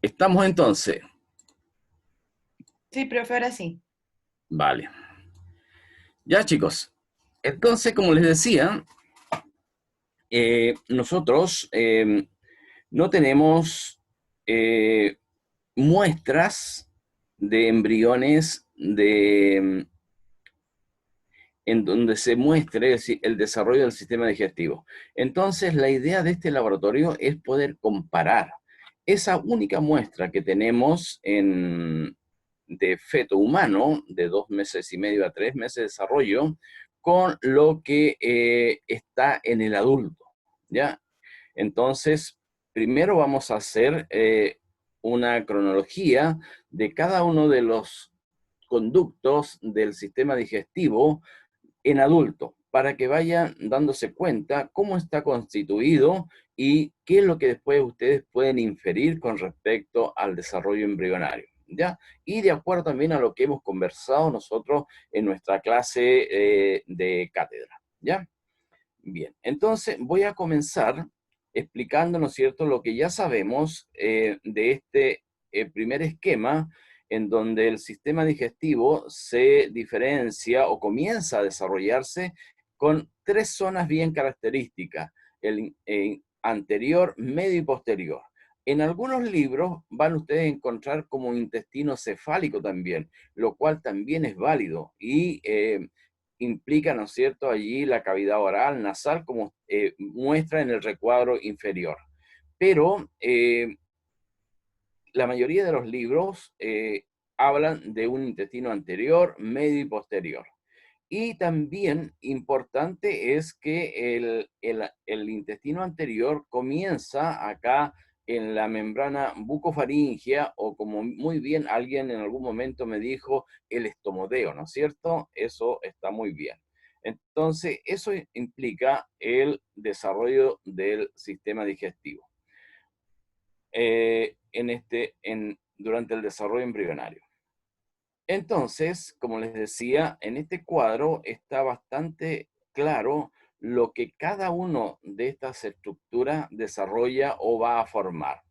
Estamos entonces. Sí, profe, ahora sí. Vale. Ya, chicos. Entonces, como les decía, nosotros no tenemos eh, muestras de embriones en donde se muestre el desarrollo del sistema digestivo. Entonces, la idea de este laboratorio es poder comparar esa única muestra que tenemos de feto humano, de 2 meses y medio a 3 meses de desarrollo, con lo que está en el adulto, ¿ya? Entonces, primero vamos a hacer una cronología de cada uno de los conductos del sistema digestivo en adulto, para que vayan dándose cuenta cómo está constituido y qué es lo que después ustedes pueden inferir con respecto al desarrollo embrionario, ¿ya? Y de acuerdo también a lo que hemos conversado nosotros en nuestra clase de cátedra, ¿ya? Bien, entonces voy a comenzar explicando, ¿no es cierto?, lo que ya sabemos de este primer esquema en donde el sistema digestivo se diferencia o comienza a desarrollarse con tres zonas bien características, el anterior, medio y posterior. En algunos libros van ustedes a encontrar como intestino cefálico también, lo cual también es válido y implica, ¿no es cierto?, allí la cavidad oral, nasal, como muestra en el recuadro inferior. Pero la mayoría de los libros hablan de un intestino anterior, medio y posterior. Y también importante es que el intestino anterior comienza acá en la membrana bucofaringea, o como muy bien alguien en algún momento me dijo, el estomodeo, ¿no es cierto? Eso está muy bien. Entonces, eso implica el desarrollo del sistema digestivo durante el desarrollo embrionario. Entonces, como les decía, en este cuadro está bastante claro lo que cada uno de estas estructuras desarrolla o va a formar.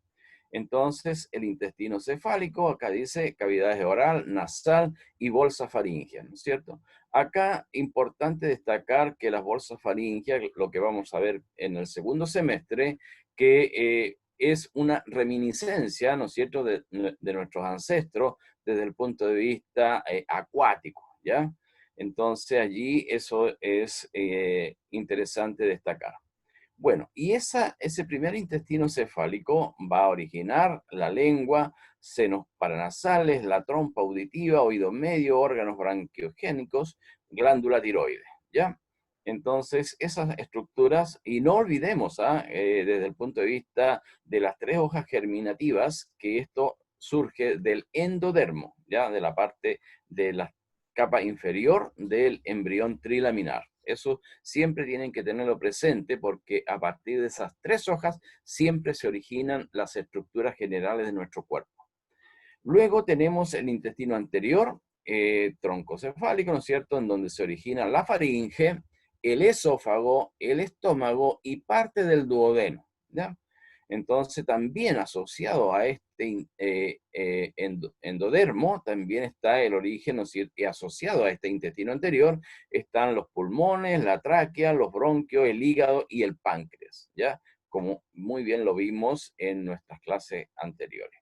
Entonces, el intestino cefálico, acá dice cavidades oral, nasal y bolsa faríngea, ¿no es cierto? Acá, importante destacar que las bolsas faríngeas, lo que vamos a ver en el segundo semestre, que es una reminiscencia, ¿no es cierto?, de nuestros ancestros desde el punto de vista acuático, ¿ya? Entonces, allí eso es interesante destacar. Bueno, y ese primer intestino cefálico va a originar la lengua, senos paranasales, la trompa auditiva, oído medio, órganos branquiogénicos, glándula tiroides, ¿ya? Entonces, esas estructuras, y no olvidemos, desde el punto de vista de las tres hojas germinativas, que esto surge del endodermo, ¿ya? De la parte de la capa inferior del embrión trilaminar. Eso siempre tienen que tenerlo presente porque a partir de esas tres hojas siempre se originan las estructuras generales de nuestro cuerpo. Luego tenemos el intestino anterior, troncocefálico, ¿no es cierto?, en donde se origina la faringe, el esófago, el estómago y parte del duodeno, ¿ya? Entonces, también asociado a este endodermo, también está el origen, ¿no es cierto?, y asociado a este intestino anterior, están los pulmones, la tráquea, los bronquios, el hígado y el páncreas, ¿ya? Como muy bien lo vimos en nuestras clases anteriores.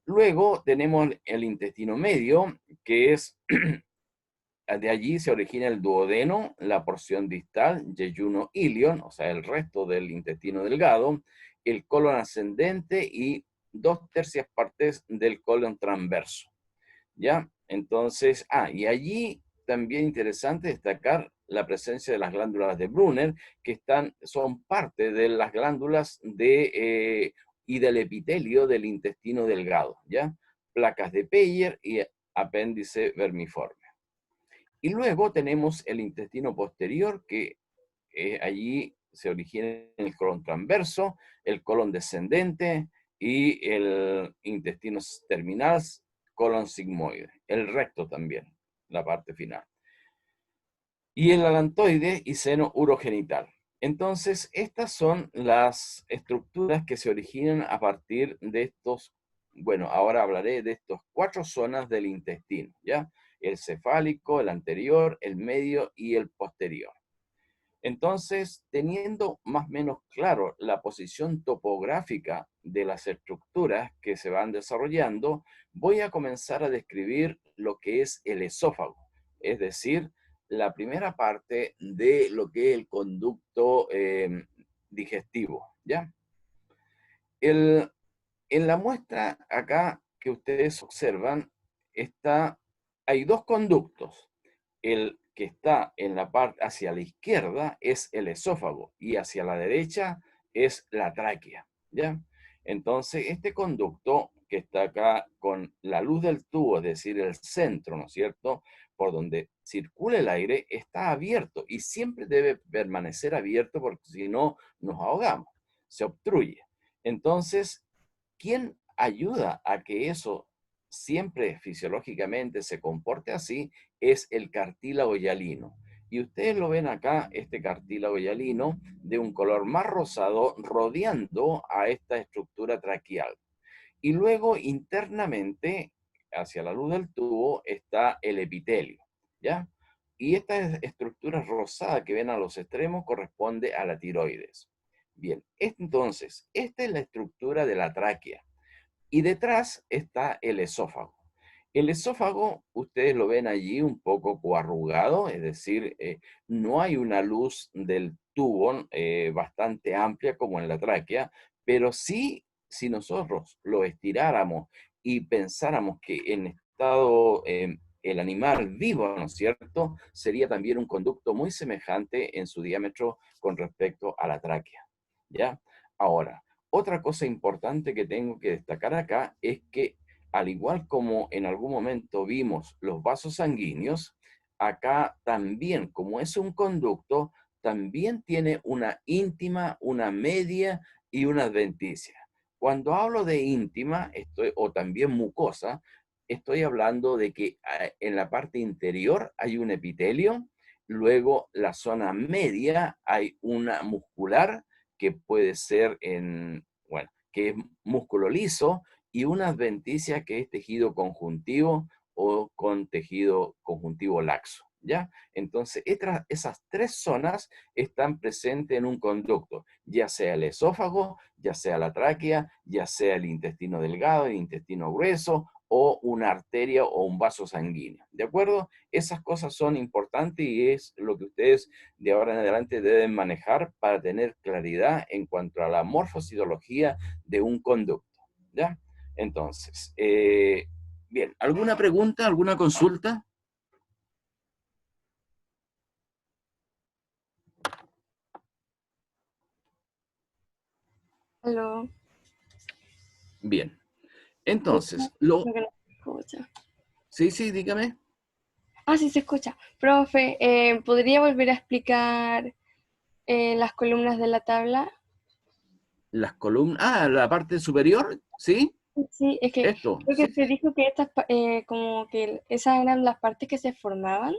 Luego tenemos el intestino medio, que es, de allí se origina el duodeno, la porción distal, yeyuno ilion, o sea, el resto del intestino delgado, el colon ascendente y 2/3 partes del colon transverso, ¿ya? Entonces, y allí también interesante destacar la presencia de las glándulas de Brunner, que son parte de las glándulas y del epitelio del intestino delgado, ¿ya? Placas de Peyer y apéndice vermiforme. Y luego tenemos el intestino posterior, que allí se origina en el colon transverso, el colon descendente y el intestino terminal, colon sigmoide, el recto también, la parte final. Y el alantoide y seno urogenital. Entonces, estas son las estructuras que se originan a partir de estos Bueno, ahora hablaré de estas 4 zonas del intestino, ¿ya? El cefálico, el anterior, el medio y el posterior. Entonces, teniendo más o menos claro la posición topográfica de las estructuras que se van desarrollando, voy a comenzar a describir lo que es el esófago, es decir, la primera parte de lo que es el conducto digestivo, ¿ya? El, en la muestra acá que ustedes observan, hay 2 conductos. El que está en la parte hacia la izquierda es el esófago y hacia la derecha es la tráquea, ¿ya? Entonces, este conducto que está acá con la luz del tubo, es decir, el centro, ¿no es cierto?, por donde circula el aire, está abierto y siempre debe permanecer abierto porque si no nos ahogamos, se obstruye. Entonces, ¿quién ayuda a que eso siempre fisiológicamente se comporte así? Es el cartílago hialino. Y ustedes lo ven acá, este cartílago hialino, de un color más rosado, rodeando a esta estructura traqueal. Y luego internamente, hacia la luz del tubo, está el epitelio, ¿ya? Y esta estructura rosada que ven a los extremos corresponde a la tiroides. Bien, entonces, esta es la estructura de la tráquea. Y detrás está el esófago. El esófago, ustedes lo ven allí un poco coarrugado, es decir, no hay una luz del tubo bastante amplia como en la tráquea, pero sí, si nosotros lo estiráramos y pensáramos que en estado el animal vivo, ¿no es cierto?, sería también un conducto muy semejante en su diámetro con respecto a la tráquea, ¿ya? Ahora, otra cosa importante que tengo que destacar acá es que, al igual como en algún momento vimos los vasos sanguíneos, acá también, como es un conducto, también tiene una íntima, una media y una adventicia. Cuando hablo de íntima, o también mucosa, estoy hablando de que en la parte interior hay un epitelio, luego la zona media hay una muscular, que puede ser bueno, que es músculo liso, y una adventicia que es tejido conjuntivo o con tejido conjuntivo laxo, ¿ya? Entonces, esas 3 zonas están presentes en un conducto, ya sea el esófago, ya sea la tráquea, ya sea el intestino delgado, el intestino grueso, o una arteria o un vaso sanguíneo, ¿de acuerdo? Esas cosas son importantes y es lo que ustedes de ahora en adelante deben manejar para tener claridad en cuanto a la morfocitología de un conducto, ¿ya? Entonces, bien, ¿alguna pregunta, alguna consulta? Aló. Bien, Creo entonces, que no se escucha. sí, sí, dígame, Ah, sí se escucha. Profe, ¿podría volver a explicar las columnas de la tabla? las columnas, la parte superior, ¿sí? Sí, es que Esto, creo que sí, se sí, dijo que como que esas eran las partes que se formaban,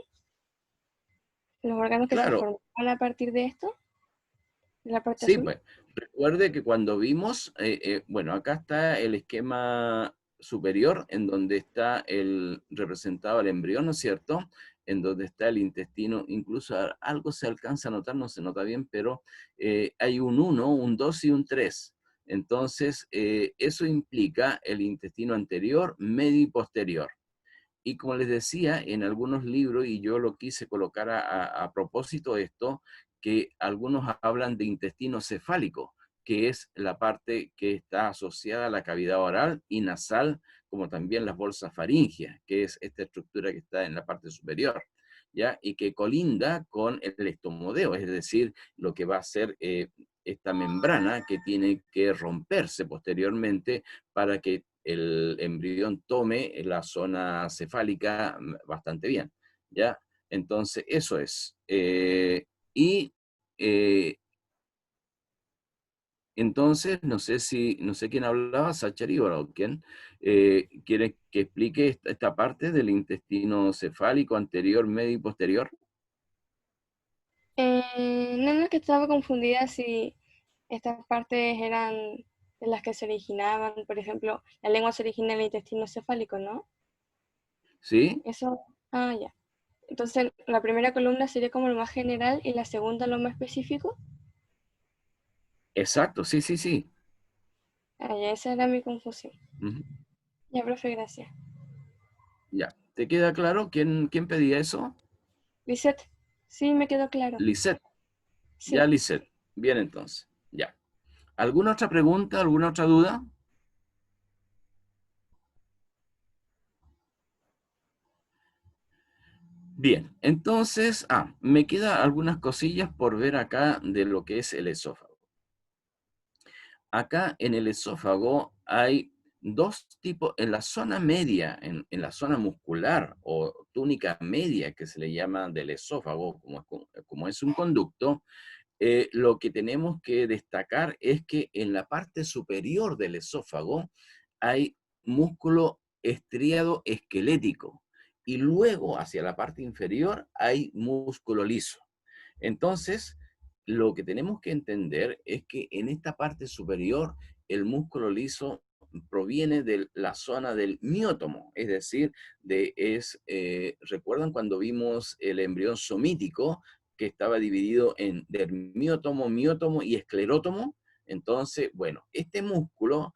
los órganos que se claro, formaban a partir de esto, de la parte sí, azul. pues. Recuerde que cuando vimos, bueno, acá está el esquema superior, en donde está representado el embrión, ¿no es cierto? En donde está el intestino, incluso algo se alcanza a notar, no se nota bien, pero hay un 1, un 2 y un 3. Entonces, eso implica el intestino anterior, medio y posterior. Y como les decía, en algunos libros, y yo lo quise colocar a propósito de esto, que algunos hablan de intestino cefálico, que es la parte que está asociada a la cavidad oral y nasal, como también las bolsas faringias, que es esta estructura que está en la parte superior, ¿ya? Y que colinda con el estomodeo, es decir, lo que va a ser esta membrana que tiene que romperse posteriormente para que el embrión tome la zona cefálica bastante bien, ¿ya? Entonces, eso es. Y eh, entonces, no sé quién hablaba, Sacheri o quién, quiere que explique esta parte del intestino cefálico anterior, medio y posterior. No, no, que estaba confundida si estas partes eran. en las que se originaban, por ejemplo, la lengua se origina en el intestino cefálico, ¿no? ¿Sí? Eso, ya. Entonces, la primera columna sería como lo más general y la segunda lo más específico. Exacto, sí, sí, sí. Ya, esa era mi confusión. Ujú. Ya, profe, gracias. Ya. ¿Te queda claro quién pedía eso? Lisette, sí, me quedó claro. Lisette. Ya, Sí. Lisette. Bien, entonces. Ya. ¿Alguna otra pregunta, alguna otra duda? Bien, entonces, me quedan algunas cosillas por ver acá de lo que es el esófago. Acá en el esófago hay dos tipos, en la zona media, en la zona muscular o túnica media que se le llama del esófago, como es un conducto, lo que tenemos que destacar es que en la parte superior del esófago hay músculo estriado esquelético y luego hacia la parte inferior hay músculo liso. Entonces, lo que tenemos que entender es que en esta parte superior el músculo liso proviene de la zona del miótomo, es decir, ¿recuerdan cuando vimos el embrión somítico que estaba dividido en dermiótomo, miótomo y esclerótomo? Entonces, bueno, este músculo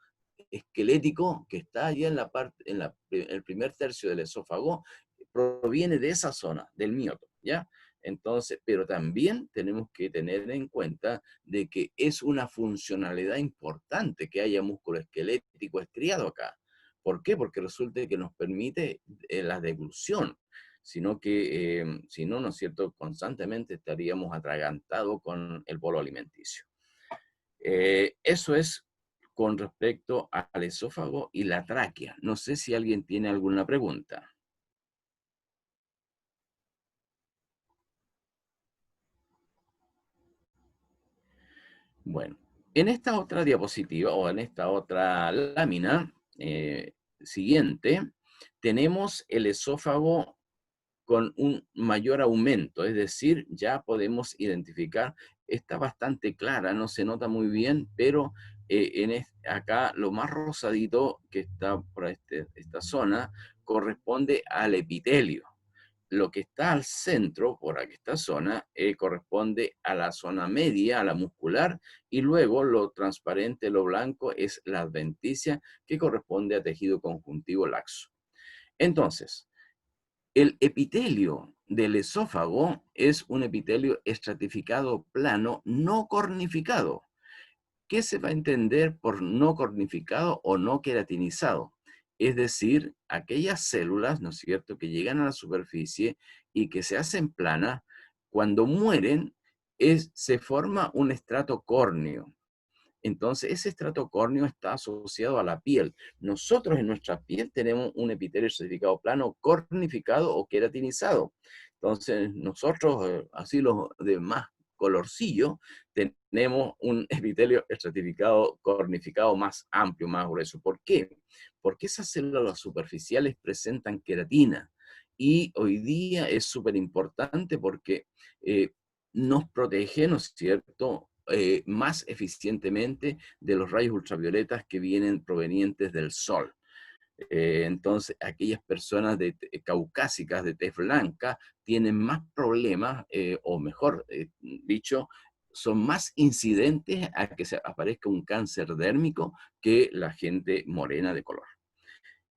esquelético que está allá en la parte, el primer tercio del esófago, proviene de esa zona, del miótomo, ¿ya? Entonces, pero también tenemos que tener en cuenta de que es una funcionalidad importante que haya músculo esquelético estriado acá. ¿Por qué? Porque resulta que nos permite la deglución, sino que, si no, ¿no es cierto?, constantemente estaríamos atragantados con el bolo alimenticio. Eso es con respecto al esófago y la tráquea. No sé si alguien tiene alguna pregunta. Bueno, en esta otra diapositiva o en esta otra lámina siguiente, tenemos el esófago con un mayor aumento, es decir, ya podemos identificar, está bastante clara, no se nota muy bien, pero acá lo más rosadito que está por esta zona corresponde al epitelio. Lo que está al centro, por aquí esta zona, corresponde a la zona media, a la muscular, y luego lo transparente, lo blanco, es la adventicia, que corresponde a tejido conjuntivo laxo. Entonces, el epitelio del esófago es un epitelio estratificado plano no cornificado. ¿Qué se va a entender por no cornificado o no queratinizado? Es decir, aquellas células, ¿no es cierto?, que llegan a la superficie y que se hacen planas, cuando mueren, se forma un estrato córneo. Entonces, ese estrato córneo está asociado a la piel. Nosotros en nuestra piel tenemos un epitelio estratificado plano, cornificado o queratinizado. Entonces, nosotros, así los de más colorcillo, tenemos un epitelio estratificado, cornificado más amplio, más grueso. ¿Por qué? Porque esas células superficiales presentan queratina. Y hoy día es súper importante porque nos protege, ¿no es cierto?, más eficientemente de los rayos ultravioletas que vienen provenientes del sol. Entonces, aquellas personas caucásicas de tez blanca tienen más problemas, o mejor dicho, son más incidentes a que se aparezca un cáncer dérmico que la gente morena de color.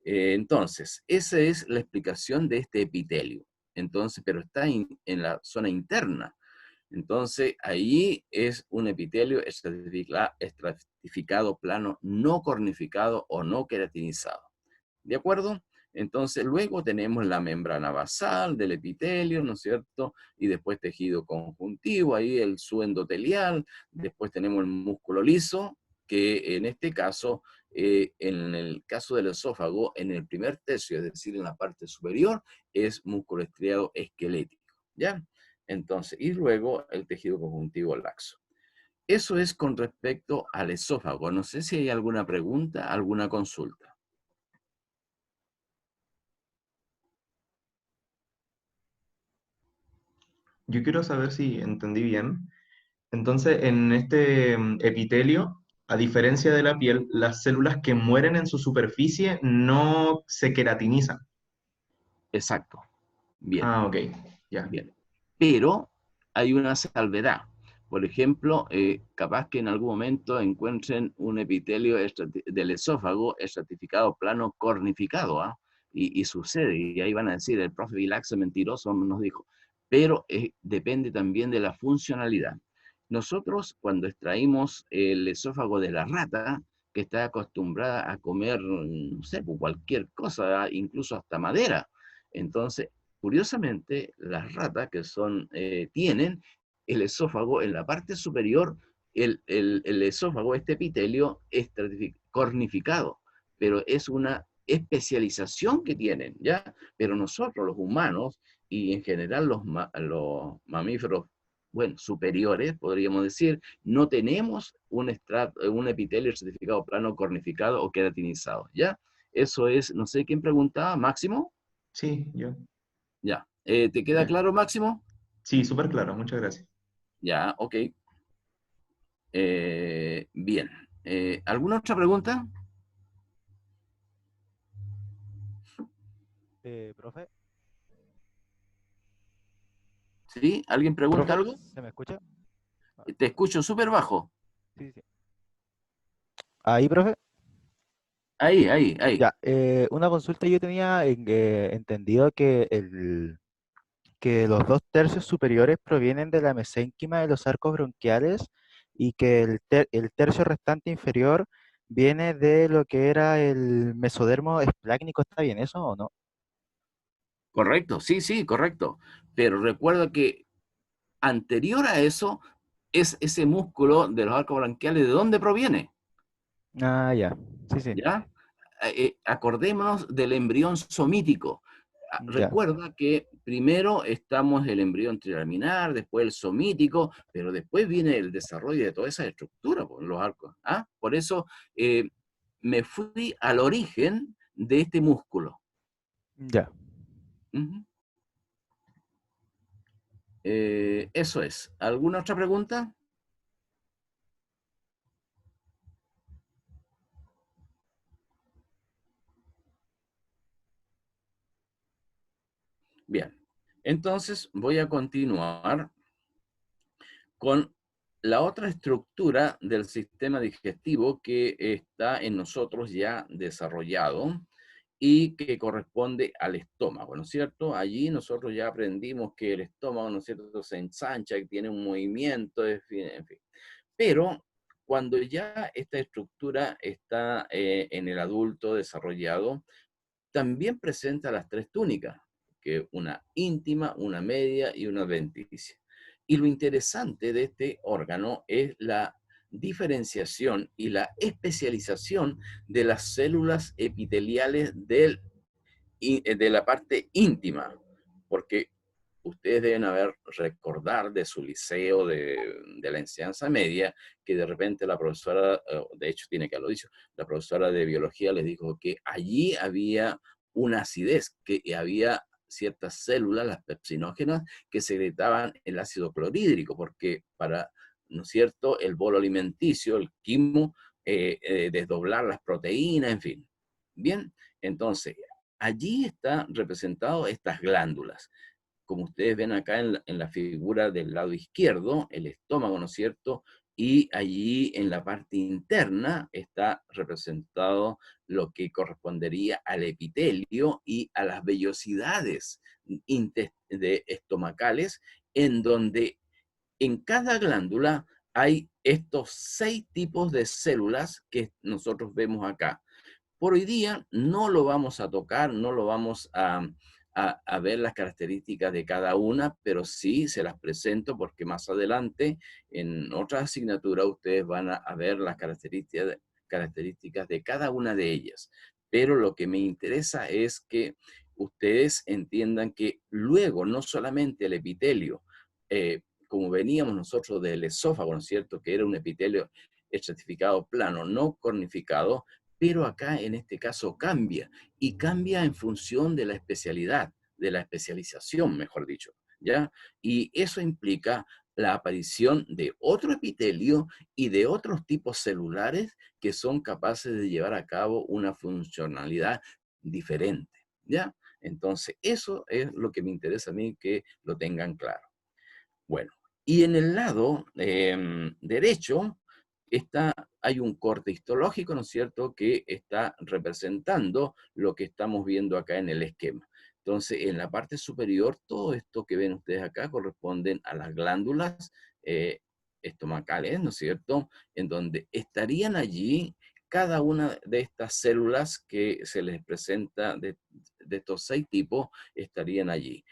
Entonces, esa es la explicación de este epitelio. Entonces, pero está en la zona interna. Entonces, ahí es un epitelio estratificado plano, no cornificado o no queratinizado. ¿De acuerdo? Entonces, luego tenemos la membrana basal del epitelio, ¿no es cierto? Y después tejido conjuntivo, ahí el subendotelial, después tenemos el músculo liso, que en este caso, en el caso del esófago, en el primer tercio, es decir, en la parte superior, es músculo estriado esquelético, ¿ya? Entonces, y luego el tejido conjuntivo laxo. Eso es con respecto al esófago. No sé si hay alguna pregunta, alguna consulta. Yo quiero saber si entendí bien. Entonces, en este epitelio a diferencia de la piel, las células que mueren en su superficie no se queratinizan. Exacto. Bien. Ah, ok, ya. Bien, pero hay una salvedad. Por ejemplo, capaz que en algún momento encuentren un epitelio del esófago estratificado plano cornificado, ¿ah? Y sucede, y ahí van a decir, el profe Vilax mentiroso nos dijo, pero depende también de la funcionalidad. Nosotros cuando extraímos el esófago de la rata, que está acostumbrada a comer, no sé, pues, cualquier cosa, ¿ah? Incluso hasta madera, entonces curiosamente, las ratas que son, tienen el esófago en la parte superior, el esófago, este epitelio, es cornificado, pero es una especialización que tienen, ¿ya? Pero nosotros, los humanos, y en general los mamíferos, bueno, superiores, podríamos decir, no tenemos un epitelio certificado plano cornificado o queratinizado, ¿ya? Eso es, no sé quién preguntaba, Máximo. Sí, yo. Ya. ¿Te queda Ya. claro, Máximo? Sí, súper claro, muchas gracias. Ya, ok. Bien. ¿Alguna otra pregunta? Profe, ¿Sí? ¿Alguien pregunta profe, algo? ¿se me escucha? Ah, Te escucho súper bajo. sí, sí. Ahí, profe. Ahí, ahí, ahí. Ya, una consulta yo tenía entendido que, que los dos tercios superiores provienen de la mesénquima de los arcos bronquiales y que el tercio restante inferior viene de lo que era el mesodermo esplácnico. ¿Está bien eso o no? Correcto, sí, sí, correcto. Pero recuerda que anterior a eso es ese músculo de los arcos branquiales, ¿de dónde proviene? Ah, ya. Sí, sí. ¿Ya? Acordémonos del embrión somítico. Ya, Recuerda que primero estamos el embrión trilaminar, después el somítico, pero después viene el desarrollo de toda esa estructura por los arcos. ¿Ah? Por eso me fui al origen de este músculo. ya. Ujú. Eso es. ¿Alguna otra pregunta? Bien. Entonces voy a continuar con la otra estructura del sistema digestivo que está en nosotros ya desarrollado y que corresponde al estómago, ¿no es cierto? Allí nosotros ya aprendimos que el estómago, ¿no es cierto?, se ensancha, que tiene un movimiento, en fin, en fin. Pero cuando ya esta estructura está en el adulto desarrollado, también presenta las tres túnicas, que una íntima, una media y una adventicia. Y lo interesante de este órgano es la diferenciación y la especialización de las células epiteliales de la parte íntima, porque ustedes deben recordar de su liceo, de la enseñanza media, que de repente la profesora, de hecho tiene que haberlo dicho, la profesora de biología les dijo que allí había una acidez, que había ciertas células, las pepsinógenas, que secretaban el ácido clorhídrico, porque para, ¿no es cierto?, el bolo alimenticio, el quimo, desdoblar las proteínas, en fin. Bien, entonces, allí están representadas estas glándulas. Como ustedes ven acá en la figura del lado izquierdo, el estómago, ¿no es cierto? Y allí en la parte interna está representado lo que correspondería al epitelio y a las vellosidades estomacales, en donde en cada glándula hay estos 6 tipos de células que nosotros vemos acá. Por hoy día no lo vamos a tocar, no lo vamos a ver las características de cada una, pero sí se las presento porque más adelante en otras asignaturas ustedes van a ver las características de cada una de ellas. Pero lo que me interesa es que ustedes entiendan que luego no solamente el epitelio, como veníamos nosotros del esófago, ¿no es cierto?, que era un epitelio estratificado plano, no cornificado, pero acá en este caso cambia, y cambia en función de la especialidad, de la especialización, mejor dicho, ¿ya? Y eso implica la aparición de otro epitelio y de otros tipos celulares que son capaces de llevar a cabo una funcionalidad diferente, ¿ya? Entonces, eso es lo que me interesa a mí que lo tengan claro. Bueno, y en el lado derecho hay un corte histológico, ¿no es cierto?, que está representando lo que estamos viendo acá en el esquema. Entonces, en la parte superior, todo esto que ven ustedes acá corresponden a las glándulas estomacales, ¿no es cierto?, en donde estarían allí cada una de estas células que se les presenta de estos 6 tipos, estarían allí.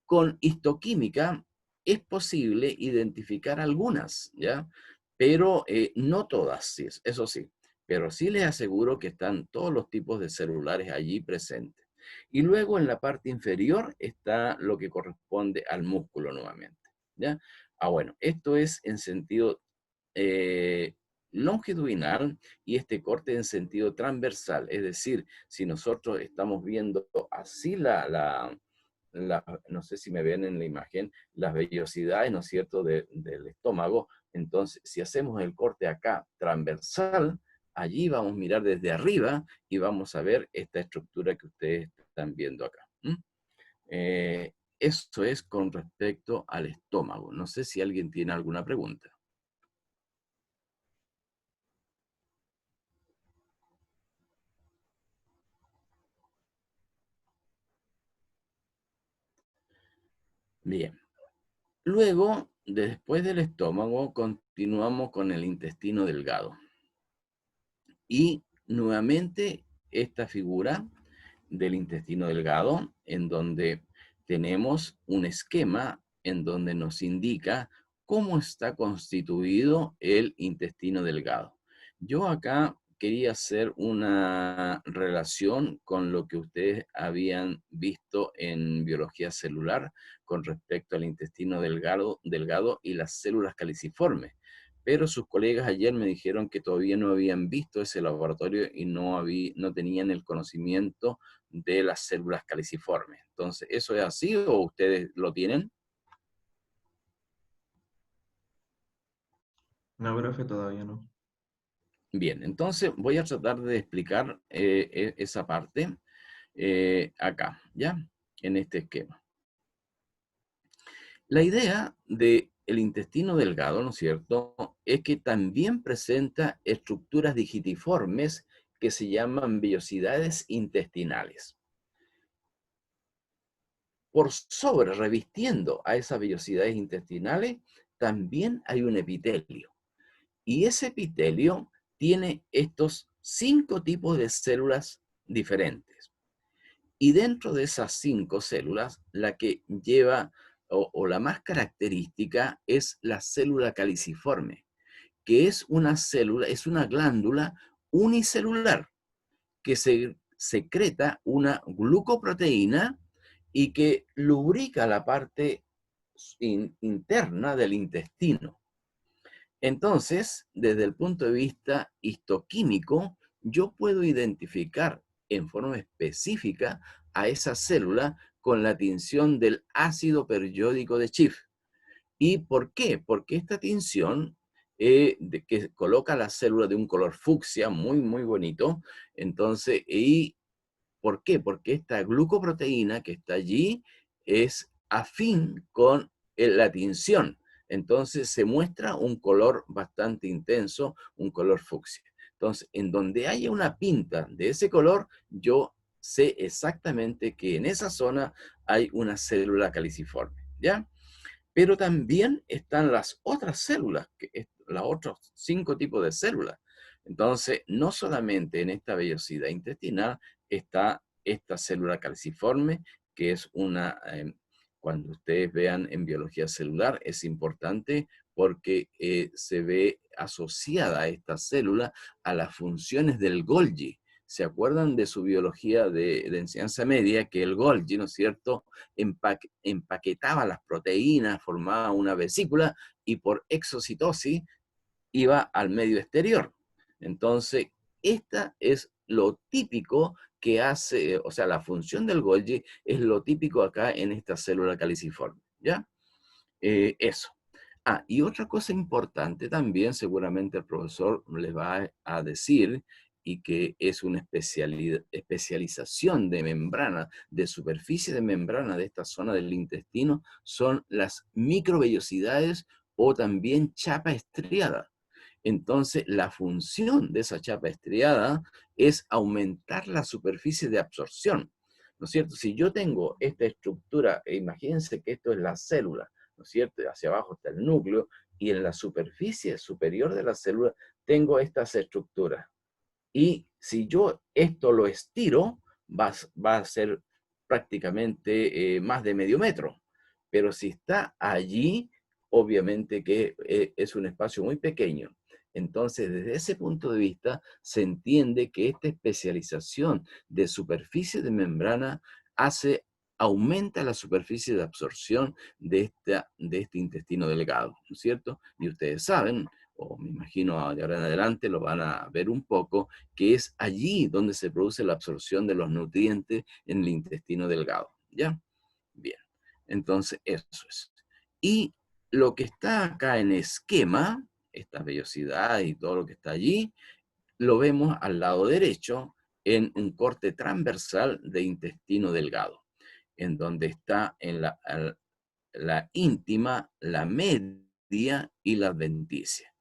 Con histoquímica es posible identificar algunas, ¿ya? Pero no todas, sí, eso sí. Pero sí les aseguro que están todos los tipos de celulares allí presentes. Y luego en la parte inferior está lo que corresponde al músculo nuevamente, ¿ya? Bueno, esto es en sentido eh, longitudinal y este corte en sentido transversal. Es decir, si nosotros estamos viendo así no sé si me ven en la imagen, las vellosidades, ¿no es cierto?, del estómago. Entonces, si hacemos el corte acá transversal, allí vamos a mirar desde arriba y vamos a ver esta estructura que ustedes están viendo acá. Eso es con respecto al estómago. No sé si alguien tiene alguna pregunta. Bien. Luego, después del estómago, continuamos con el intestino delgado. Y nuevamente esta figura del intestino delgado, en donde tenemos un esquema en donde nos indica cómo está constituido el intestino delgado. Yo acá quería hacer una relación con lo que ustedes habían visto en biología celular con respecto al intestino delgado y las células caliciformes. Pero sus colegas ayer me dijeron que todavía no habían visto ese laboratorio y no tenían el conocimiento de las células caliciformes. Entonces, ¿eso es así o ustedes lo tienen? No, profe, todavía no. Bien, entonces voy a tratar de explicar esa parte acá, ¿ya? En este esquema. La idea del intestino delgado, ¿no es cierto?, es que también presenta estructuras digitiformes que se llaman vellosidades intestinales. Por sobre, revistiendo a esas vellosidades intestinales, también hay un epitelio. Y ese epitelio tiene estos 5 tipos de células diferentes. Y dentro de esas 5 células, la que lleva o la más característica es la célula caliciforme, que es una célula, es una glándula unicelular que se secreta una glucoproteína y que lubrica la parte interna del intestino. Entonces, desde el punto de vista histoquímico, yo puedo identificar en forma específica a esa célula con la tinción del ácido periódico de Schiff. ¿Y por qué? Porque esta tinción que coloca la célula de un color fucsia muy, muy bonito, entonces, ¿y por qué? Porque esta glucoproteína que está allí es afín con la tinción. Entonces se muestra un color bastante intenso, un color fucsia. Entonces, en donde haya una pinta de ese color, yo sé exactamente que en esa zona hay una célula caliciforme, ¿ya? Pero también están las otras células, los otros 5 tipos de células. Entonces, no solamente en esta vellosidad intestinal está esta célula calciforme, que es cuando ustedes vean en biología celular, es importante porque se ve asociada a esta célula a las funciones del Golgi. ¿Se acuerdan de su biología de enseñanza media? Que el Golgi, ¿no es cierto?, empaquetaba las proteínas, formaba una vesícula y por exocitosis iba al medio exterior. Entonces, esta es lo típico que hace, o sea, la función del Golgi es lo típico acá en esta célula caliciforme, ¿ya? Eso. Ah, y otra cosa importante también, seguramente el profesor les va a decir, y que es una especialización de membrana, de superficie de membrana de esta zona del intestino, son las microvellosidades o también chapa estriada. Entonces, la función de esa chapa estriada es aumentar la superficie de absorción, ¿no es cierto? Si yo tengo esta estructura, imagínense que esto es la célula, ¿no es cierto? Hacia abajo está el núcleo, y en la superficie superior de la célula tengo estas estructuras. Y si yo esto lo estiro, va a ser prácticamente más de medio metro. Pero si está allí, obviamente que es un espacio muy pequeño. Entonces, desde ese punto de vista, se entiende que esta especialización de superficie de membrana aumenta la superficie de absorción de este intestino delgado, ¿no es cierto? Y ustedes saben, o me imagino de ahora en adelante lo van a ver un poco, que es allí donde se produce la absorción de los nutrientes en el intestino delgado, ¿ya? Bien, entonces eso es. Y lo que está acá en esquema, esta vellosidad y todo lo que está allí, lo vemos al lado derecho en un corte transversal de intestino delgado, en donde está en la íntima, la media y la adventicia.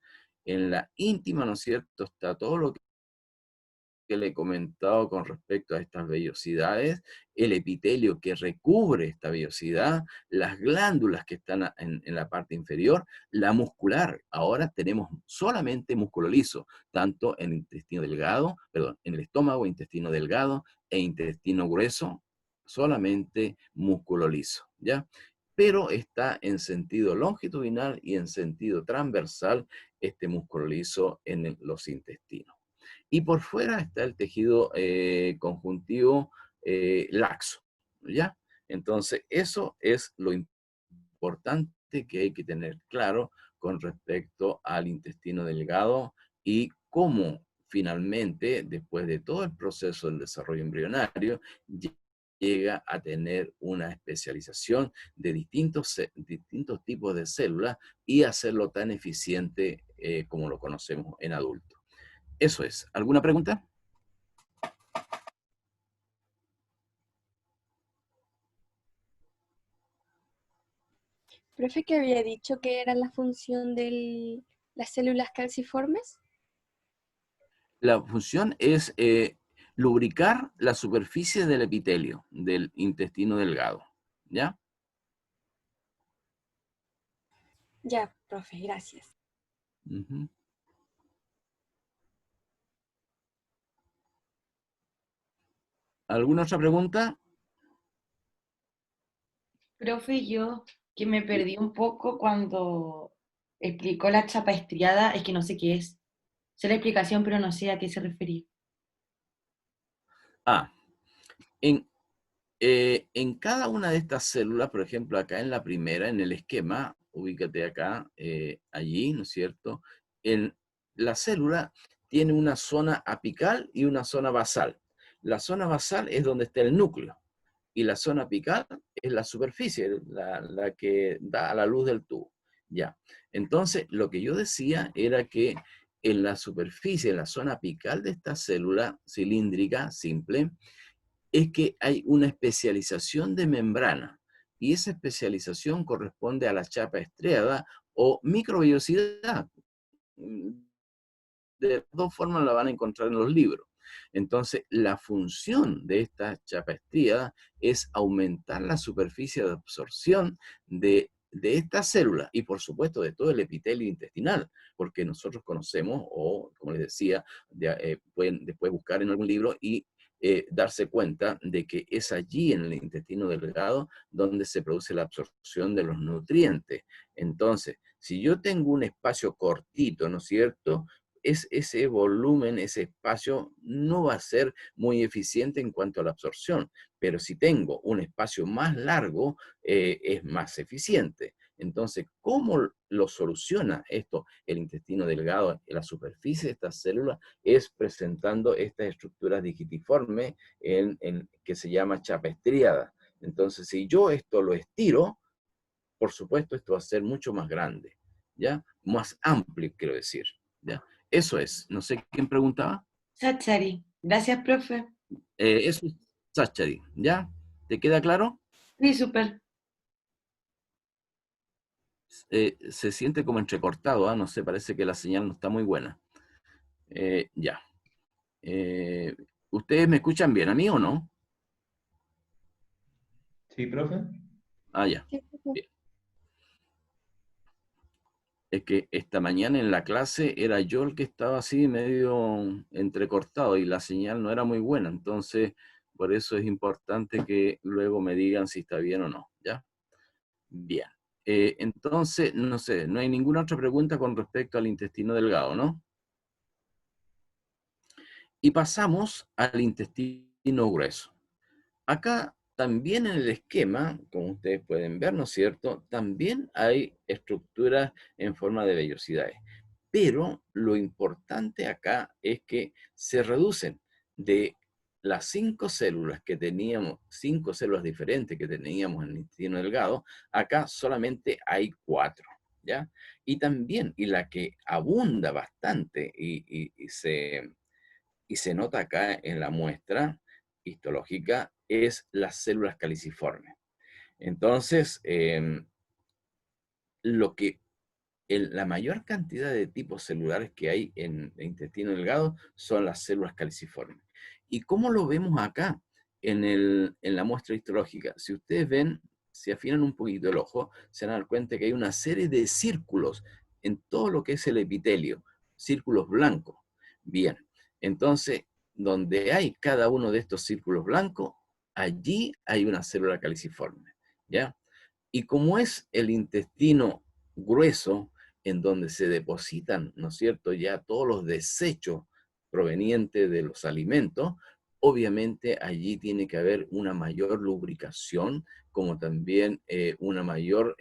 En la íntima, ¿no es cierto?, está todo lo que le he comentado con respecto a estas vellosidades, el epitelio que recubre esta vellosidad, las glándulas que están en la parte inferior, la muscular. Ahora tenemos solamente músculo liso, tanto en el intestino delgado, perdón, en el estómago, intestino delgado e intestino grueso, solamente músculo liso, ¿ya? Pero está en sentido longitudinal y en sentido transversal este músculo liso en los intestinos. Y por fuera está el tejido conjuntivo laxo, ¿ya? Entonces, eso es lo importante que hay que tener claro con respecto al intestino delgado y cómo finalmente, después de todo el proceso del desarrollo embrionario, llega a tener una especialización de distintos tipos de células y hacerlo tan eficiente como lo conocemos en adultos. Eso es. ¿Alguna pregunta? Profe, que había dicho que era la función de las células calciformes. La función es lubricar la superficie del epitelio, del intestino delgado. ¿Ya? Ya, profe, gracias. Ujú. ¿Alguna otra pregunta? Profe, yo que me perdí un poco cuando explicó la chapa estriada, es que no sé qué es. Sé la explicación, pero no sé a qué se refería. Ah, en cada una de estas células, por ejemplo, acá en la primera, en el esquema, ubícate acá, allí, ¿no es cierto? La célula tiene una zona apical y una zona basal. La zona basal es donde está el núcleo, y la zona apical es la superficie, la que da a la luz del tubo. Ya. Entonces, lo que yo decía era que en la superficie, en la zona apical de esta célula cilíndrica simple, es que hay una especialización de membrana, y esa especialización corresponde a la chapa estriada o microvellosidad. De dos formas la van a encontrar en los libros. Entonces, la función de esta chapa estriada es aumentar la superficie de absorción de esta célula y, por supuesto, de todo el epitelio intestinal, porque nosotros conocemos, o como les decía, pueden después buscar en algún libro y darse cuenta de que es allí en el intestino delgado donde se produce la absorción de los nutrientes. Entonces, si yo tengo un espacio cortito, ¿no es cierto?, ese volumen, ese espacio no va a ser muy eficiente en cuanto a la absorción, pero si tengo un espacio más largo, es más eficiente. Entonces, ¿cómo lo soluciona esto el intestino delgado en la superficie de estas células? Es presentando estas estructuras digitiformes que se llama chapa estriada. Entonces, si yo esto lo estiro, por supuesto, esto va a ser mucho más grande. ¿ya? Más amplio, quiero decir, ¿ya? Eso es. No sé quién preguntaba. Sachari. Gracias, profe. Eso es Sachari, ¿ya? ¿Te queda claro? Sí, súper. Se siente como entrecortado, ¿ah? No sé, parece que la señal no está muy buena. Ya. ¿Ustedes me escuchan bien a mí o no? Sí, profe. Ah, ya. Sí, profe. Bien. Es que esta mañana en la clase era yo el que estaba así medio entrecortado y la señal no era muy buena, entonces por eso es importante que luego me digan si está bien o no, ¿ya? Bien. Entonces, no sé, no hay ninguna otra pregunta con respecto al intestino delgado, ¿no? Y pasamos al intestino grueso. Acá también en el esquema, como ustedes pueden ver, ¿no es cierto? También hay estructuras en forma de vellosidades. Pero lo importante acá es que se reducen de las 5 células que teníamos, 5 células diferentes que teníamos en el intestino delgado, acá solamente hay 4, ¿ya? Y también, y la que abunda bastante y se nota acá en la muestra histológica, es las células caliciformes. Entonces, lo que la mayor cantidad de tipos celulares que hay en el intestino delgado son las células caliciformes. ¿Y cómo lo vemos acá en la muestra histológica? Si ustedes ven, si afinan un poquito el ojo, se van a dar cuenta que hay una serie de círculos en todo lo que es el epitelio, círculos blancos. Bien, entonces, donde hay cada uno de estos círculos blancos, allí hay una célula caliciforme, ¿ya? Y como es el intestino grueso, en donde se depositan, ¿no es cierto?, ya todos los desechos provenientes de los alimentos, obviamente allí tiene que haber una mayor lubricación, como también una mayor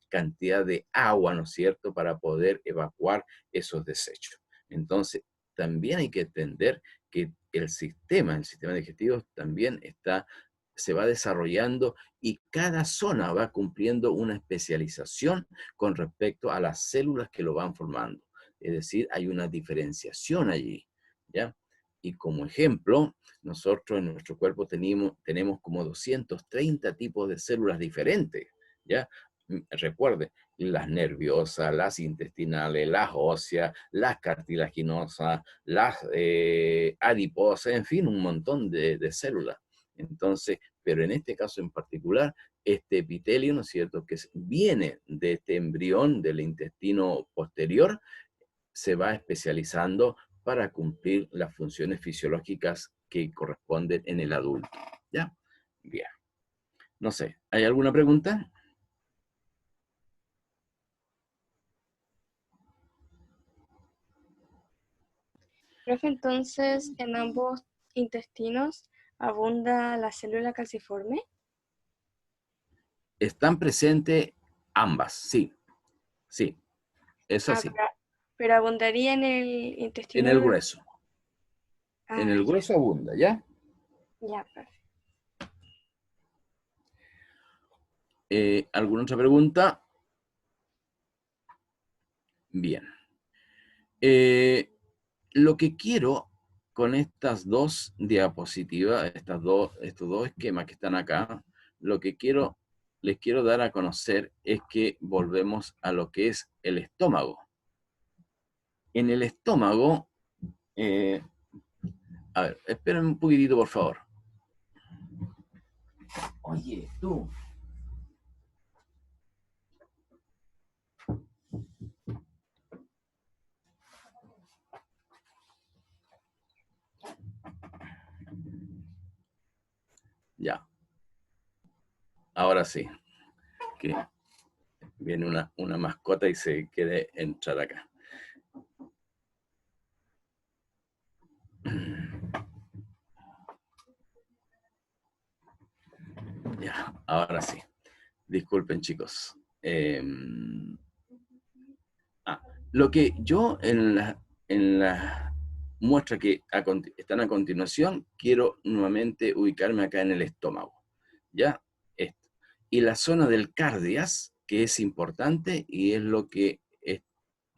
cantidad de agua, ¿no es cierto?, para poder evacuar esos desechos. Entonces, también hay que entender que el sistema digestivo también se va desarrollando y cada zona va cumpliendo una especialización con respecto a las células que lo van formando. Es decir, hay una diferenciación allí, ¿ya? Y como ejemplo, nosotros en nuestro cuerpo tenemos como 230 tipos de células diferentes, ¿ya? Recuerde, las nerviosas, las intestinales, las óseas, las cartilaginosas, las adiposas, en fin, un montón de células. Entonces, pero en este caso en particular, este epitelio, ¿no es cierto?, que viene de este embrión del intestino posterior, se va especializando para cumplir las funciones fisiológicas que corresponden en el adulto. ¿Ya? Bien. No sé, ¿hay alguna pregunta? Profe, entonces, en ambos intestinos abunda la célula calciforme. Están presentes ambas, sí, sí, es Ah, así. pero abundaría en el En intestino el grueso. grueso. En Ah, el grueso abunda, ¿ya? ya, profe. ¿Alguna otra pregunta? Bien. Lo que quiero con estas dos diapositivas, estos dos esquemas que están acá, lo que les quiero dar a conocer es que volvemos a lo que es el estómago. En el estómago, a ver, esperen un poquitito, por favor. Oye, tú. Ya. Ahora sí. Que viene una mascota y se quiere entrar acá. Ya, ahora sí. Disculpen, chicos. Lo que yo en la muestra que están a continuación, quiero nuevamente ubicarme acá en el estómago. ¿Ya? Esto. Y la zona del cardias, que es importante y es lo que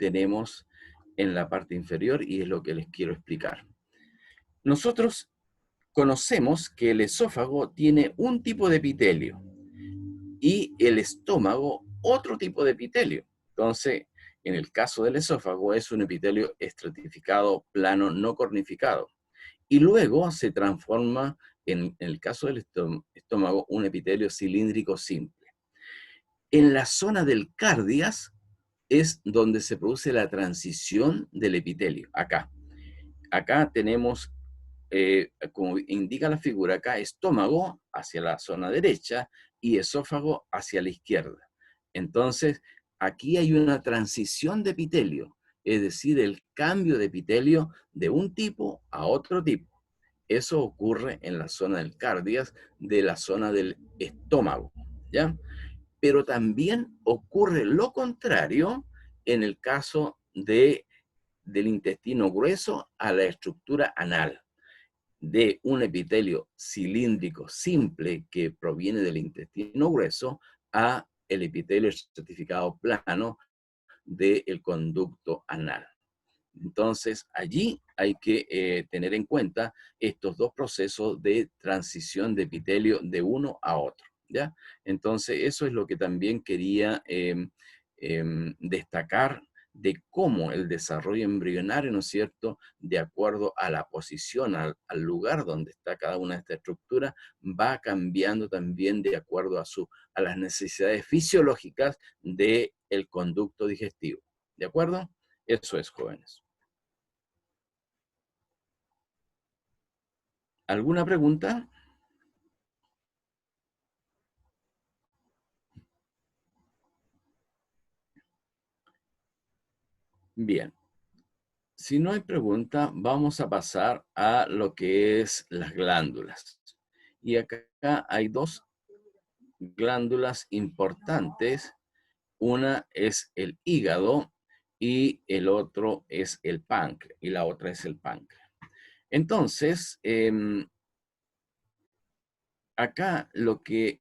tenemos en la parte inferior y es lo que les quiero explicar. Nosotros conocemos que el esófago tiene un tipo de epitelio y el estómago otro tipo de epitelio. Entonces, en el caso del esófago es un epitelio estratificado, plano, no cornificado. Y luego se transforma, en el caso del estómago, un epitelio cilíndrico simple. En la zona del cardias es donde se produce la transición del epitelio, acá. Acá tenemos, como indica la figura, acá estómago hacia la zona derecha y esófago hacia la izquierda. Entonces, aquí hay una transición de epitelio, es decir, el cambio de epitelio de un tipo a otro tipo. Eso ocurre en la zona del cardias, de la zona del estómago, ¿ya? Pero también ocurre lo contrario en el caso del intestino grueso a la estructura anal, de un epitelio cilíndrico simple que proviene del intestino grueso a el epitelio estratificado plano del conducto anal. Entonces, allí hay que tener en cuenta estos dos procesos de transición de epitelio de uno a otro, ¿ya? Entonces, eso es lo que también quería destacar de cómo el desarrollo embrionario, ¿no es cierto?, de acuerdo a la posición, al lugar donde está cada una de estas estructuras, va cambiando también de acuerdo a las necesidades fisiológicas del conducto digestivo. ¿De acuerdo? Eso es, jóvenes. ¿Alguna pregunta? Bien. Si no hay pregunta, vamos a pasar a lo que es las glándulas. Y acá hay dos glándulas importantes. Una es el hígado y el otro es el páncreas. Y la otra es el páncreas. Entonces, acá lo que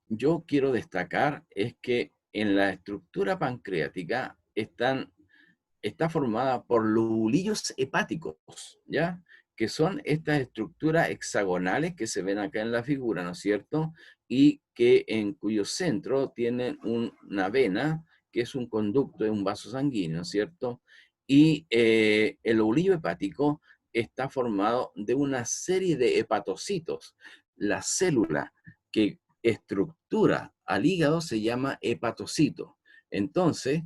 yo quiero destacar es que en la estructura pancreática está formada por lobulillos hepáticos, ¿ya? Que son estas estructuras hexagonales que se ven acá en la figura, ¿no es cierto? Y que en cuyo centro tienen una vena, que es un conducto, es un vaso sanguíneo, ¿no es cierto? Y el lobulillo hepático está formado de una serie de hepatocitos. La célula que estructura al hígado se llama hepatocito. Entonces,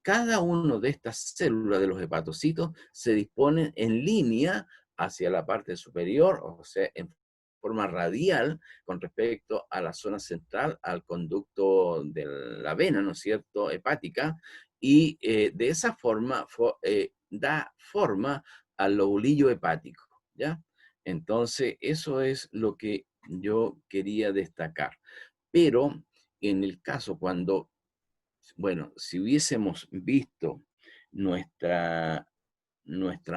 cada una de estas células de los hepatocitos se disponen en línea hacia la parte superior, o sea, en forma radial con respecto a la zona central, al conducto de la vena, ¿no es cierto?, hepática, y de esa forma da forma al lobulillo hepático, ¿ya? Entonces, eso es lo que yo quería destacar. Pero en el caso cuando, bueno, si hubiésemos visto nuestra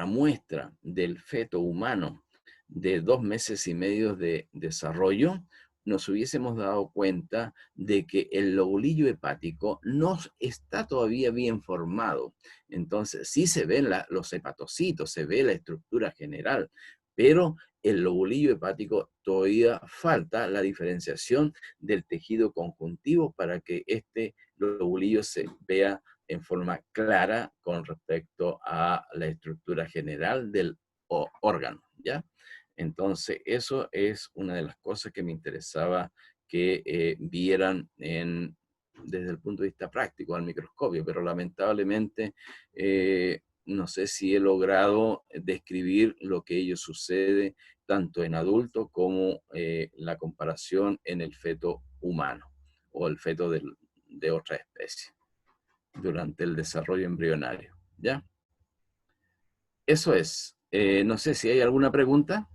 muestra del feto humano de 2 meses y medio de desarrollo, nos hubiésemos dado cuenta de que el lobulillo hepático no está todavía bien formado. Entonces, sí se ven los hepatocitos, se ve la estructura general, pero el lobulillo hepático todavía falta la diferenciación del tejido conjuntivo para que este lobulillo se vea en forma clara con respecto a la estructura general del órgano, ¿ya? Entonces, eso es una de las cosas que me interesaba que vieran desde el punto de vista práctico al microscopio, pero lamentablemente no sé si he logrado describir lo que ello sucede tanto en adultos como la comparación en el feto humano o el feto de otra especie durante el desarrollo embrionario, ¿ya? Eso es. No sé si hay alguna pregunta.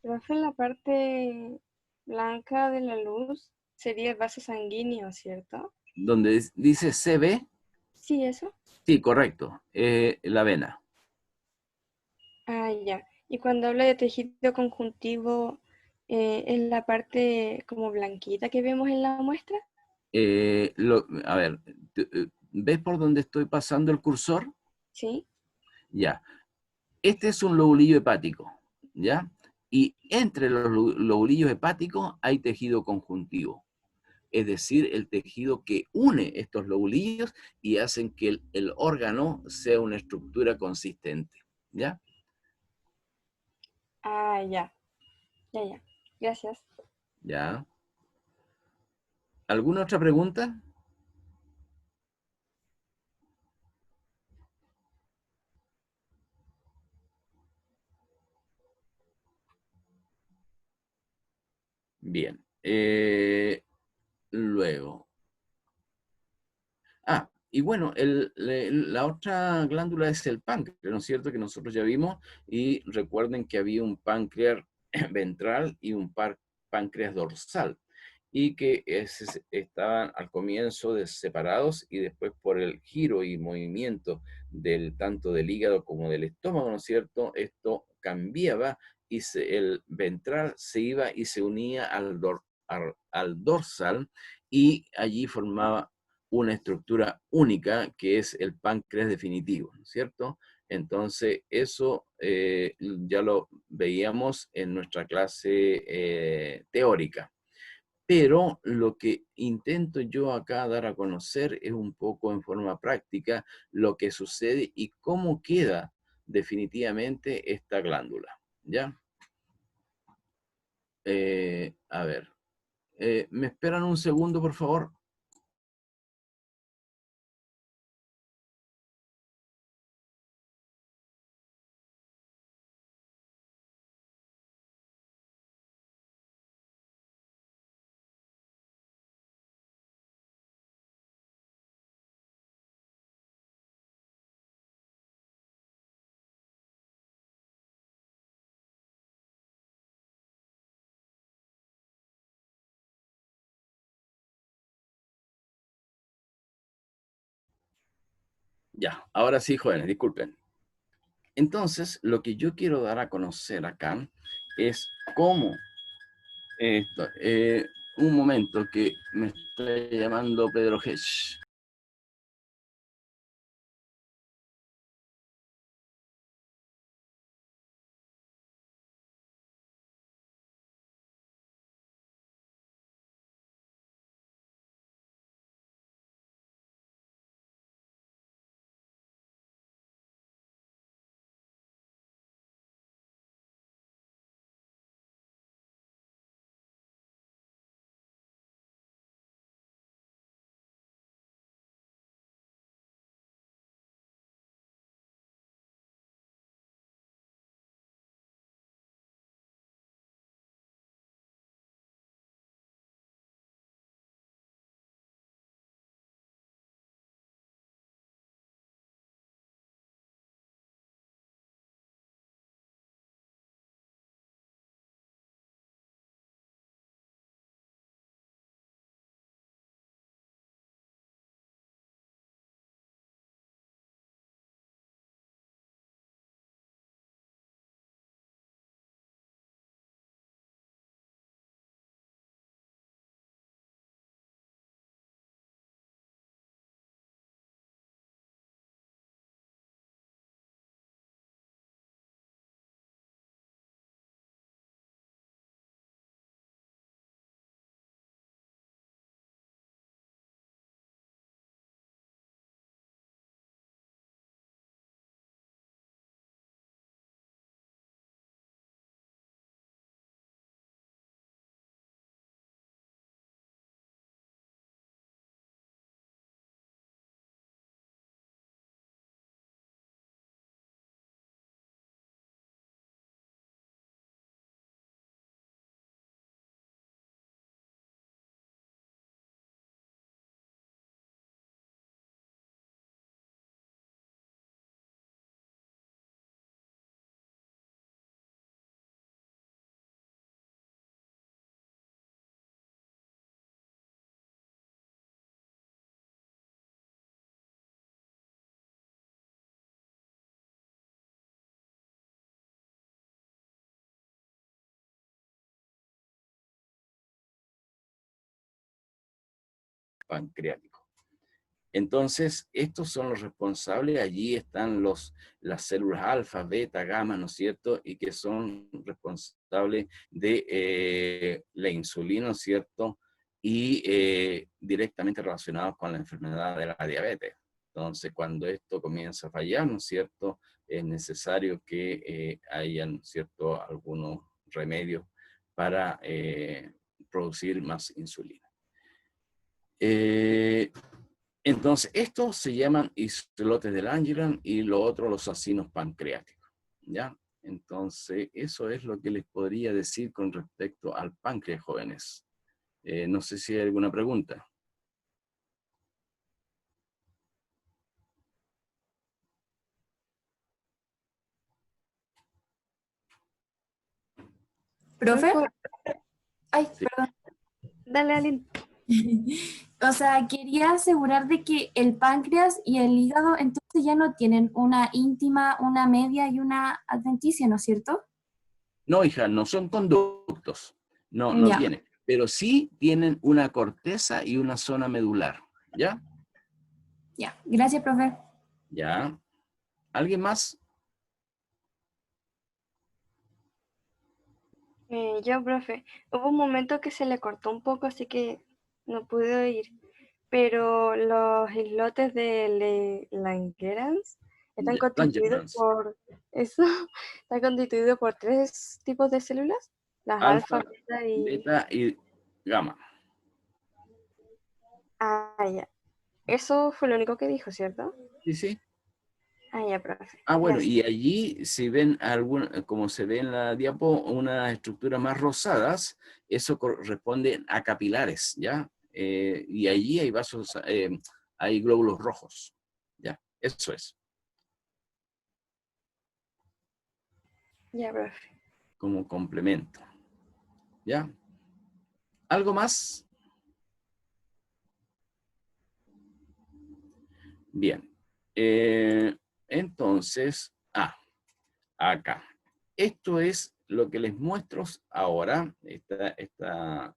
Profe, en la parte blanca de la luz sería el vaso sanguíneo, ¿cierto? Donde dice CB, Sí, eso. sí, correcto, la vena. Ah, ya. Y cuando habla de tejido conjuntivo, Es la parte como blanquita que vemos en la muestra. A ver, ¿ves por dónde estoy pasando el cursor? Sí. Ya. Este es un lobulillo hepático, ¿ya? Y entre los lobulillos hepáticos hay tejido conjuntivo, es decir, el tejido que une estos lobulillos y hacen que el órgano sea una estructura consistente, ¿ya? Ah, ya. Ya, ya. Gracias. ¿Ya? ¿Alguna otra pregunta? Bien. Luego. Y bueno, la otra glándula es el páncreas, ¿no es cierto? Que nosotros ya vimos, y recuerden que había un páncreas ventral y un páncreas dorsal, y que estaban al comienzo separados, y después por el giro y movimiento tanto del hígado como del estómago, ¿no es cierto? Esto cambiaba, y el ventral se iba y se unía al dorsal, y allí formaba una estructura única que es el páncreas definitivo, ¿no es cierto? Entonces, eso ya lo veíamos en nuestra clase teórica. Pero lo que intento yo acá dar a conocer es un poco en forma práctica lo que sucede y cómo queda definitivamente esta glándula, ¿ya? A ver, ¿me esperan un segundo, por favor? Ya, ahora sí, jóvenes, disculpen. Entonces, lo que yo quiero dar a conocer acá es cómo un momento que me está llamando Pedro Hedge. pancreático. Entonces, estos son los responsables, allí están las células alfa, beta, gamma, ¿no es cierto? Y que son responsables de la insulina, ¿no es cierto? Y directamente relacionados con la enfermedad de la diabetes. Entonces, cuando esto comienza a fallar, ¿no es cierto? Es necesario que hayan, ¿no es cierto?, algunos remedios para producir más insulina. Entonces, estos se llaman islotes de Langerhans y lo otro los acinos pancreáticos, ¿ya? Entonces, eso es lo que les podría decir con respecto al páncreas, jóvenes. No sé si hay alguna pregunta. ¿Profe? Ay, Sí. perdón. Dale, Aline. O sea, quería asegurar de que el páncreas y el hígado entonces ya no tienen una íntima, una media y una adventicia, ¿no es cierto? No, hija, no son conductos. No Ya, tienen. Pero sí tienen una corteza y una zona medular, ¿ya? ya. Gracias, profe. ¿Ya? ¿Alguien más? Yo, profe, hubo un momento que se le cortó un poco, así que no pude oír. Pero los islotes de Langerhans están constituidos Langerhans. por eso, están constituidos por 3 tipos de células, las alfa, Alfa, beta y beta y gamma. ya. Eso fue lo único que dijo, ¿cierto? Sí, sí. Ya, profe. Bueno, Gracias. y allí si ven como se ve en la diapo, unas estructuras más rosadas, eso corresponde a capilares, ¿ya? Y allí hay vasos, hay glóbulos rojos, ¿ya? Eso es, Ya, profe. como complemento, ¿ya? ¿Algo más? Bien. Entonces, acá. Esto es lo que les muestro ahora, esta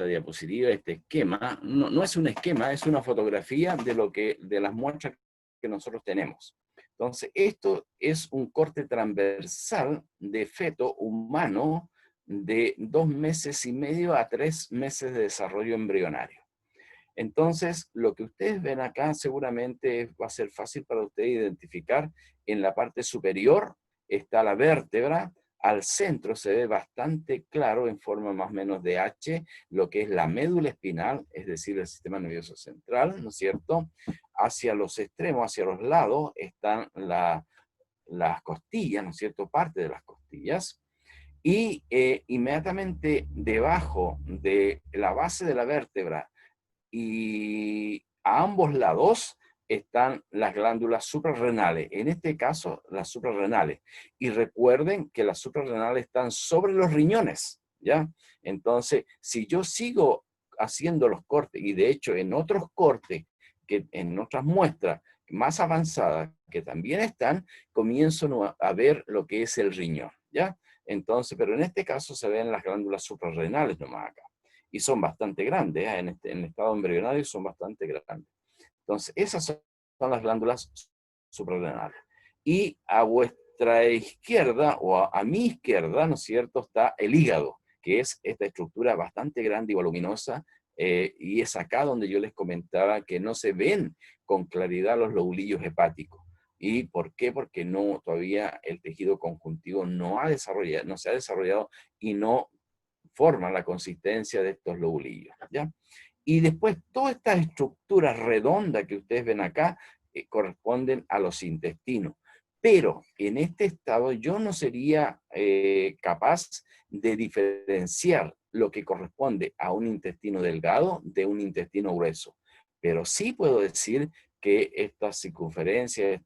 diapositiva, este esquema. No es un esquema, es una fotografía de las muestras que nosotros tenemos. Entonces, esto es un corte transversal de feto humano de 2 meses y medio a 3 meses de desarrollo embrionario. Entonces, lo que ustedes ven acá seguramente va a ser fácil para ustedes identificar. En la parte superior está la vértebra, al centro se ve bastante claro en forma más o menos de H, lo que es la médula espinal, es decir, el sistema nervioso central, ¿no es cierto? Hacia los extremos, hacia los lados, están las costillas, ¿no es cierto? Parte de las costillas. Y inmediatamente debajo de la base de la vértebra, y a ambos lados están las glándulas suprarrenales, en este caso las suprarrenales. Y recuerden que las suprarrenales están sobre los riñones, ¿ya? Entonces, si yo sigo haciendo los cortes, y de hecho en otros cortes, que en otras muestras más avanzadas que también están, comienzo a ver lo que es el riñón, ¿ya? Entonces, pero en este caso se ven las glándulas suprarrenales nomás acá. Y son bastante grandes, en el estado embrionario son bastante grandes. Entonces, esas son las glándulas suprarrenales. Y a vuestra izquierda, o a mi izquierda, ¿no es cierto?, está el hígado, que es esta estructura bastante grande y voluminosa, y es acá donde yo les comentaba que no se ven con claridad los lobulillos hepáticos. ¿Y por qué? Porque todavía el tejido conjuntivo no se ha desarrollado y no forman la consistencia de estos lobulillos, ¿ya? Y después, todas estas estructuras redondas que ustedes ven acá corresponden a los intestinos. Pero en este estado yo no sería capaz de diferenciar lo que corresponde a un intestino delgado de un intestino grueso. Pero sí puedo decir que estas circunferencias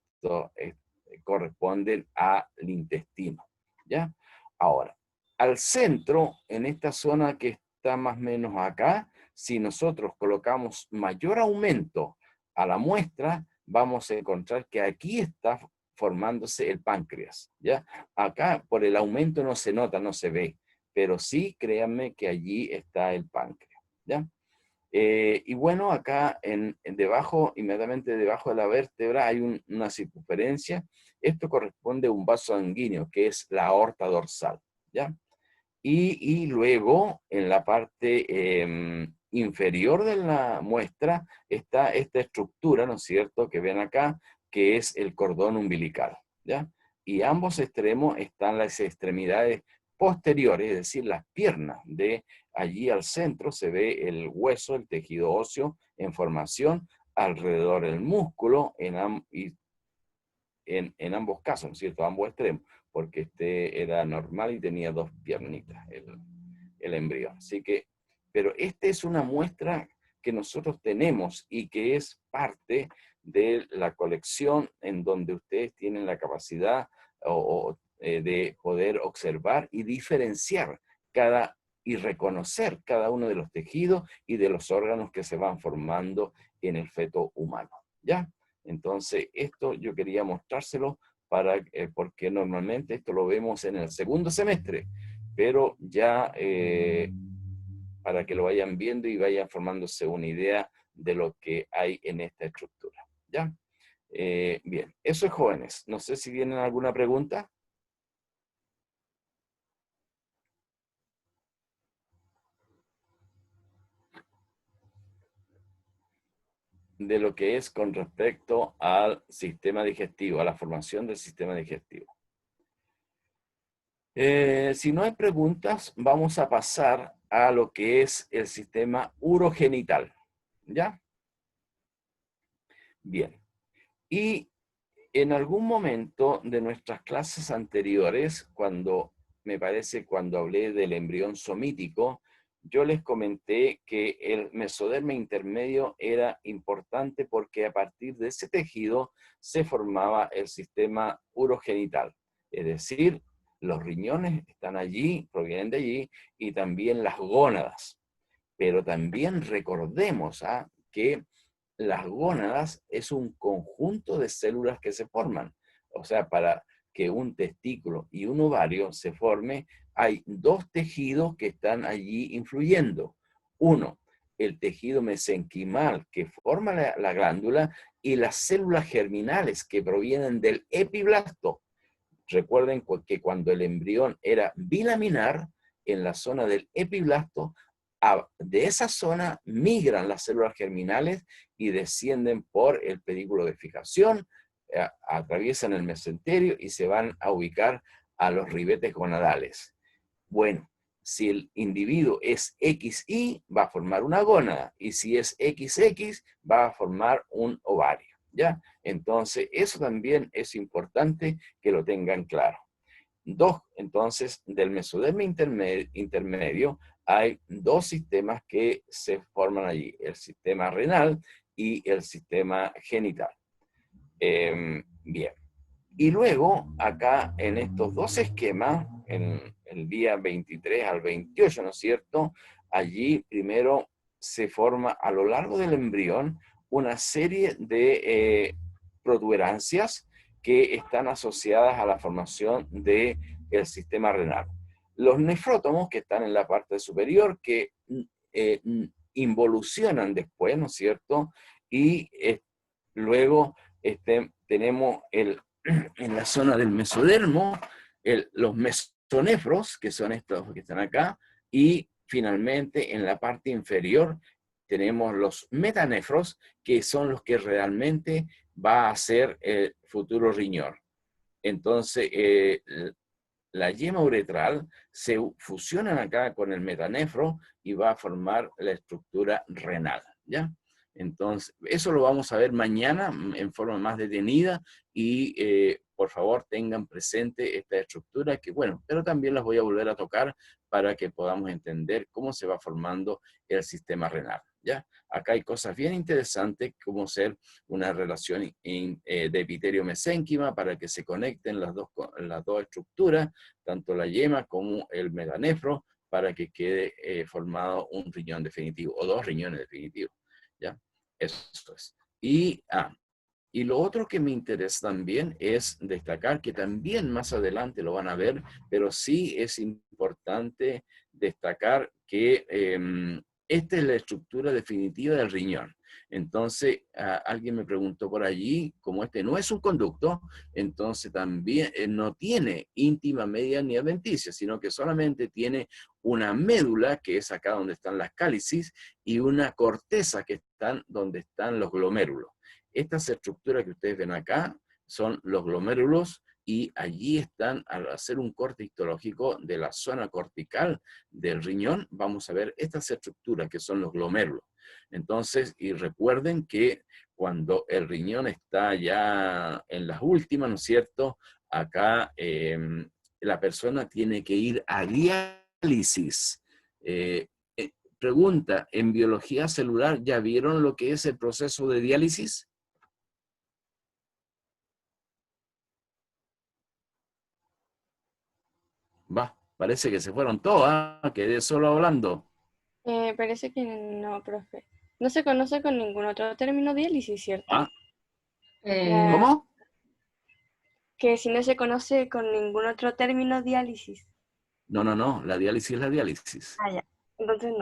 corresponden al intestino, ¿ya? Ahora, al centro, en esta zona que está más o menos acá, si nosotros colocamos mayor aumento a la muestra, vamos a encontrar que aquí está formándose el páncreas, ¿ya? Acá por el aumento no se nota, no se ve, pero sí créanme que allí está el páncreas, ¿ya? Y bueno, acá debajo, inmediatamente debajo de la vértebra hay una circunferencia. Esto corresponde a un vaso sanguíneo, que es la aorta dorsal, ¿ya? Y luego, en la parte inferior de la muestra, está esta estructura, ¿no es cierto?, que ven acá, que es el cordón umbilical, ¿ya? Y ambos extremos están las extremidades posteriores, es decir, las piernas. De allí al centro se ve el hueso, el tejido óseo en formación, alrededor del músculo, en ambos casos, ¿no es cierto?, ambos extremos, porque este era normal y tenía dos piernitas, el embrión. Así que, pero esta es una muestra que nosotros tenemos y que es parte de la colección en donde ustedes tienen la capacidad de poder observar y diferenciar y reconocer cada uno de los tejidos y de los órganos que se van formando en el feto humano, ¿ya? Entonces, esto yo quería mostrárselo porque normalmente esto lo vemos en el segundo semestre, pero ya para que lo vayan viendo y vayan formándose una idea de lo que hay en esta estructura, ¿ya? Bien, eso es, jóvenes. No sé si tienen alguna pregunta. De lo que es con respecto al sistema digestivo, a la formación del sistema digestivo. Si no hay preguntas, vamos a pasar a lo que es el sistema urogenital, ¿ya? Bien. Y en algún momento de nuestras clases anteriores, cuando hablé del embrión somítico, yo les comenté que el mesodermo intermedio era importante porque a partir de ese tejido se formaba el sistema urogenital. Es decir, los riñones están allí, provienen de allí, y también las gónadas. Pero también recordemos que las gónadas es un conjunto de células que se forman. O sea, para que un testículo y un ovario se forme, hay dos tejidos que están allí influyendo. Uno, el tejido mesenquimal que forma la glándula y las células germinales que provienen del epiblasto. Recuerden que cuando el embrión era bilaminar, en la zona del epiblasto, de esa zona migran las células germinales y descienden por el pedículo de fijación, atraviesan el mesenterio y se van a ubicar a los ribetes gonadales. Bueno, si el individuo es XY, va a formar una gónada, y si es XX, va a formar un ovario, ¿ya? Entonces, eso también es importante que lo tengan claro. Entonces, del mesodermo intermedio hay dos sistemas que se forman allí, el sistema renal y el sistema genital. Bien. Y luego, acá en estos dos esquemas, en el día 23 al 28, ¿no es cierto? Allí primero se forma a lo largo del embrión una serie de protuberancias que están asociadas a la formación del sistema renal. Los nefrótomos, que están en la parte superior, que involucionan después, ¿no es cierto? Y luego tenemos en la zona del mesodermo, los mesonefros, que son estos que están acá, y finalmente en la parte inferior tenemos los metanefros, que son los que realmente va a ser el futuro riñón. Entonces, la yema uretral se fusiona acá con el metanefro y va a formar la estructura renal, ¿ya? Entonces, eso lo vamos a ver mañana en forma más detenida y por favor tengan presente esta estructura que, bueno, pero también las voy a volver a tocar para que podamos entender cómo se va formando el sistema renal, ¿ya? Acá hay cosas bien interesantes como ser una relación de epitelio-mesénquima para que se conecten las dos estructuras, tanto la yema como el metanefro, para que quede formado un riñón definitivo o dos riñones definitivos, ¿ya? Eso es. Y lo otro que me interesa también es destacar, que también más adelante lo van a ver, pero sí es importante destacar que esta es la estructura definitiva del riñón. Entonces, alguien me preguntó por allí, como este no es un conducto, entonces también no tiene íntima, media ni adventicia, sino que solamente tiene una médula, que es acá donde están las cálices, y una corteza, que están donde están los glomérulos. Estas estructuras que ustedes ven acá son los glomérulos, y allí están, al hacer un corte histológico de la zona cortical del riñón, vamos a ver estas estructuras que son los glomérulos. Entonces, y recuerden que cuando el riñón está ya en las últimas, ¿no es cierto? Acá la persona tiene que ir a diálisis. Pregunta, ¿en biología celular ya vieron lo que es el proceso de diálisis? Va, parece que se fueron todos, quedé solo hablando. Parece que no, profe. No se conoce con ningún otro término diálisis, ¿cierto? Ah, Eh, ¿cómo? Que si no se conoce con ningún otro término diálisis. No, la diálisis es la diálisis. Ah, ya. Entonces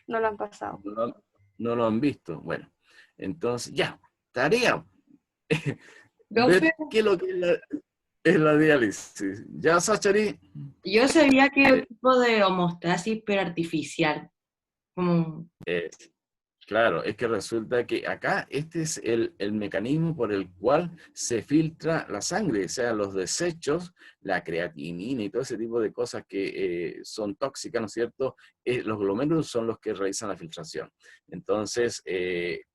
no lo han pasado. No lo han visto. Bueno, entonces, ya, tarea. profe, Ver qué es lo que es la diálisis. ¿Ya, Sachari? yo sabía que era un tipo de homeostasis, pero artificial. Como, Claro, es que resulta que acá este es el mecanismo por el cual se filtra la sangre, o sea, los desechos, la creatinina y todo ese tipo de cosas que son tóxicas, ¿no es cierto? Los glomérulos son los que realizan la filtración. Entonces,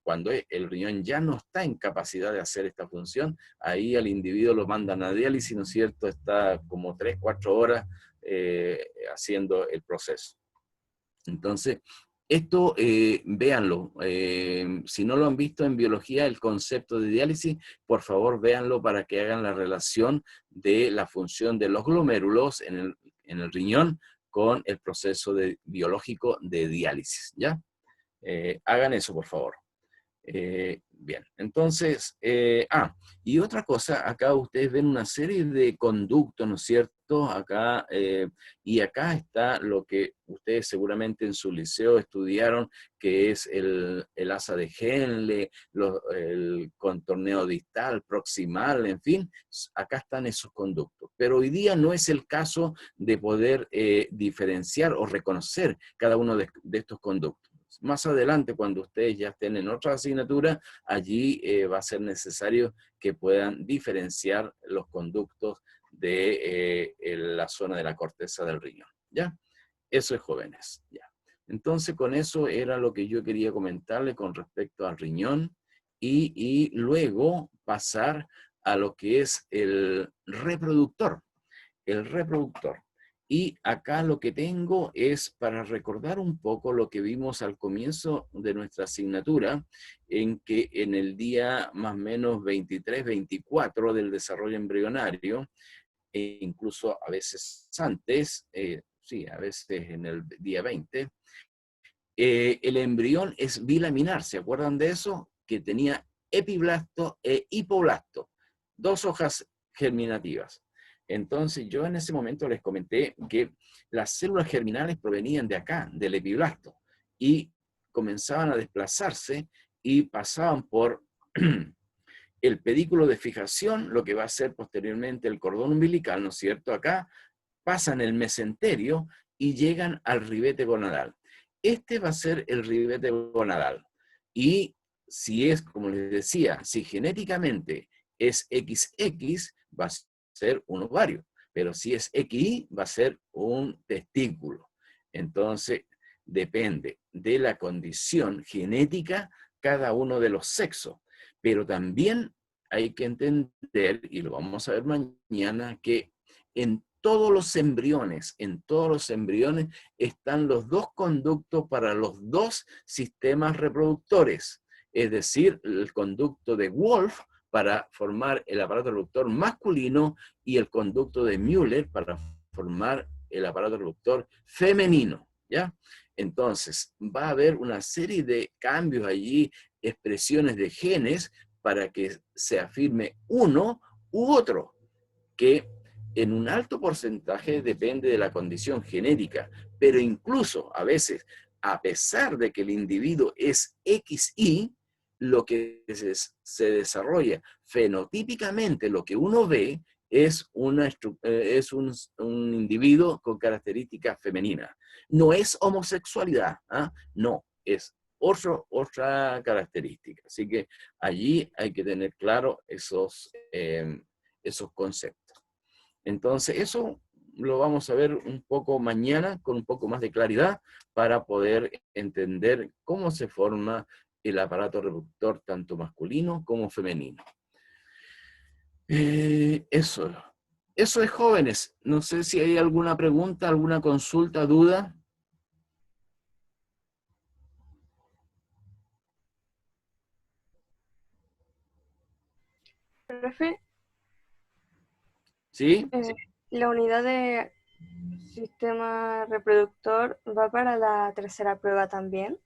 cuando el riñón ya no está en capacidad de hacer esta función, ahí al individuo lo mandan a diálisis, ¿no es cierto? Está como 3, 4 horas haciendo el proceso. Entonces, esto véanlo. Si no lo han visto en biología, el concepto de diálisis, por favor véanlo para que hagan la relación de la función de los glomérulos en el riñón con el proceso biológico de diálisis, ¿ya? Hagan eso, por favor. Bien, entonces, y otra cosa, acá ustedes ven una serie de conductos, ¿no es cierto? Acá, y acá está lo que ustedes seguramente en su liceo estudiaron, que es el asa de Henle, el contorneo distal, proximal, en fin, acá están esos conductos. Pero hoy día no es el caso de poder diferenciar o reconocer cada uno de estos conductos. Más adelante, cuando ustedes ya estén en otra asignatura, allí va a ser necesario que puedan diferenciar los conductos de la zona de la corteza del riñón, ¿ya? Eso es, jóvenes, ya. Entonces, con eso era lo que yo quería comentarle con respecto al riñón y luego pasar a lo que es el reproductor. El reproductor. Y acá lo que tengo es para recordar un poco lo que vimos al comienzo de nuestra asignatura, en que en el día más o menos 23, 24 del desarrollo embrionario, e incluso a veces antes, sí, a veces en el día 20, el embrión es bilaminar, ¿se acuerdan de eso? Que tenía epiblasto e hipoblasto, dos hojas germinativas. Entonces yo en ese momento les comenté que las células germinales provenían de acá, del epiblasto, y comenzaban a desplazarse y pasaban por el pedículo de fijación, lo que va a ser posteriormente el cordón umbilical, ¿no es cierto? Acá pasan el mesenterio y llegan al ribete gonadal. Este va a ser el ribete gonadal. Y si es, como les decía, si genéticamente es XX, va a ser un ovario. Pero si es XY, va a ser un testículo. Entonces, depende de la condición genética cada uno de los sexos. Pero también hay que entender, y lo vamos a ver mañana, que en todos los embriones están los dos conductos para los dos sistemas reproductores. Es decir, el conducto de Wolff para formar el aparato reproductor masculino y el conducto de Müller para formar el aparato reproductor femenino, ¿ya? Entonces, va a haber una serie de cambios allí, expresiones de genes para que se afirme uno u otro, que en un alto porcentaje depende de la condición genética, pero incluso a veces a pesar de que el individuo es XY, lo que se desarrolla fenotípicamente, lo que uno ve, es un individuo con características femeninas. No es homosexualidad, ¿ah? No, es otra característica. Así que allí hay que tener claro esos conceptos. Entonces, eso lo vamos a ver un poco mañana con un poco más de claridad para poder entender cómo se forma el aparato reproductor tanto masculino como femenino. Eso es, jóvenes. No sé si hay alguna pregunta, alguna consulta, duda. Profe, ¿Sí? la unidad de sistema reproductor va para la tercera prueba también.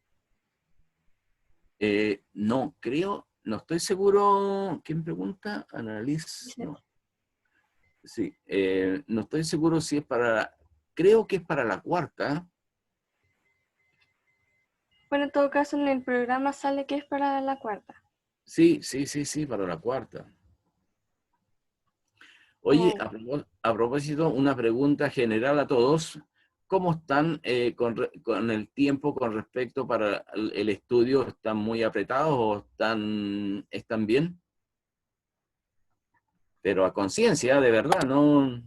No, creo, no estoy seguro. ¿Quién pregunta? Annalise. No. Sí, no estoy seguro si es creo que es para la cuarta. Bueno, en todo caso, en el programa sale que es para la cuarta. Sí, para la cuarta. Oye, a propósito, una pregunta general a todos. ¿Cómo están con el tiempo con respecto para el estudio? ¿Están muy apretados o están bien? Pero a conciencia, de verdad, ¿no?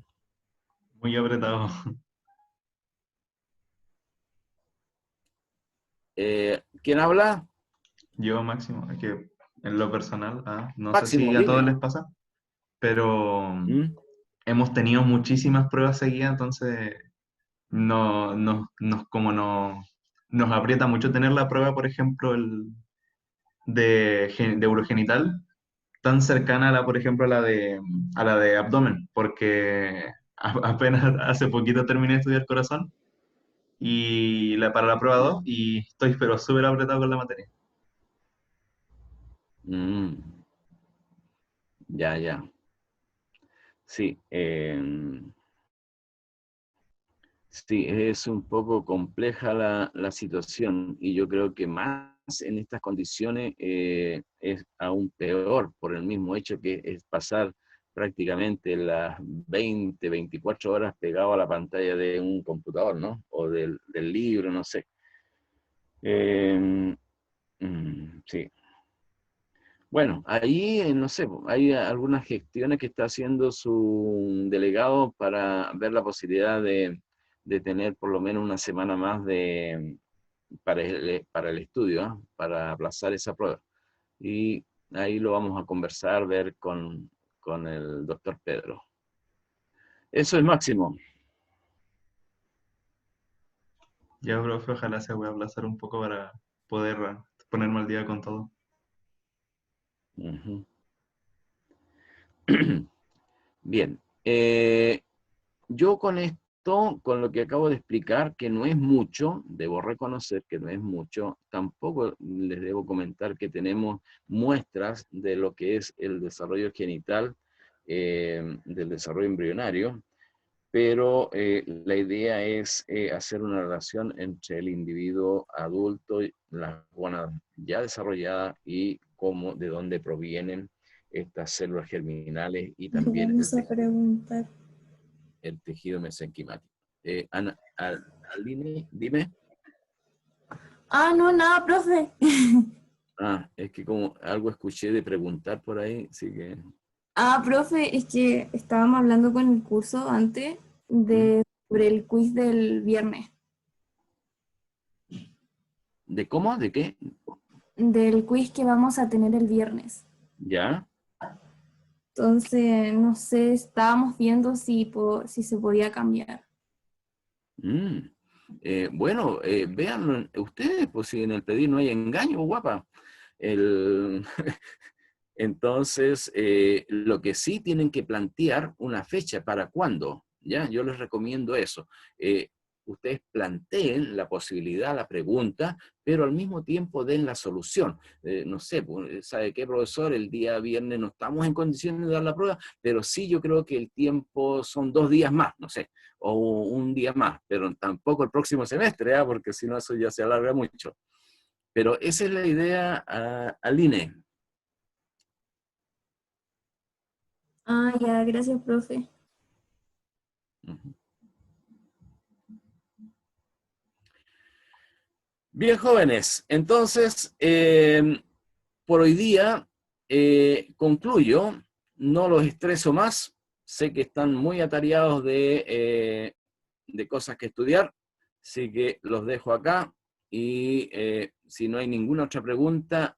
Muy apretado. ¿Quién habla? Yo, Máximo, es que en lo personal, no sé Máximo, si a todos dime. les pasa, pero ¿Mm? hemos tenido muchísimas pruebas seguidas, entonces como nos aprieta mucho tener la prueba, por ejemplo, de urogenital, tan cercana a la, por ejemplo, a la de abdomen, porque apenas hace poquito terminé de estudiar corazón para la prueba 2 y estoy pero súper apretado con la materia. Mm. Ya. Sí, sí, es un poco compleja la situación y yo creo que más en estas condiciones es aún peor por el mismo hecho que es pasar prácticamente las 20, 24 horas pegado a la pantalla de un computador, ¿no? O del libro, no sé. Sí. Bueno, ahí, no sé, hay algunas gestiones que está haciendo su delegado para ver la posibilidad de tener por lo menos una semana más para el estudio, ¿ah? Para aplazar esa prueba. Y ahí lo vamos a conversar, ver con el doctor Pedro. Eso es Máximo. Ya, profe, ojalá se pueda aplazar un poco para poder ponerme al día con todo. Ujú. Bien. Yo con esto, con lo que acabo de explicar, que no es mucho, debo reconocer que no es mucho, tampoco les debo comentar que tenemos muestras de lo que es el desarrollo genital, del desarrollo embrionario, pero la idea es hacer una relación entre el individuo adulto, la gónada ya desarrollada y de dónde provienen estas células germinales y también Vamos a preguntar. el tejido mesenquimático. Aline, dime. No, nada, profe. Es que como algo escuché de preguntar por ahí, así que... Profe, es que estábamos hablando con el curso antes sobre el quiz del viernes. ¿De cómo? ¿De qué? Del quiz que vamos a tener el viernes. ¿Ya? Entonces, no sé, estábamos viendo si se podía cambiar. Bueno, vean ustedes, pues si en el pedir no hay engaño, guapa. Entonces, lo que sí tienen que plantear una fecha para cuándo, ¿ya? Yo les recomiendo eso. ustedes planteen la posibilidad, la pregunta, pero al mismo tiempo den la solución. No sé, ¿sabe qué, profesor? El día viernes no estamos en condiciones de dar la prueba, pero sí yo creo que el tiempo son 2 días más, no sé, o un día más, pero tampoco el próximo semestre, ¿eh? Porque si no eso ya se alarga mucho. Pero esa es la idea, Aline. Ah, ya, gracias, profe. Ujú. Bien, jóvenes, entonces, por hoy día concluyo, no los estreso más, sé que están muy atareados de cosas que estudiar, así que los dejo acá y si no hay ninguna otra pregunta,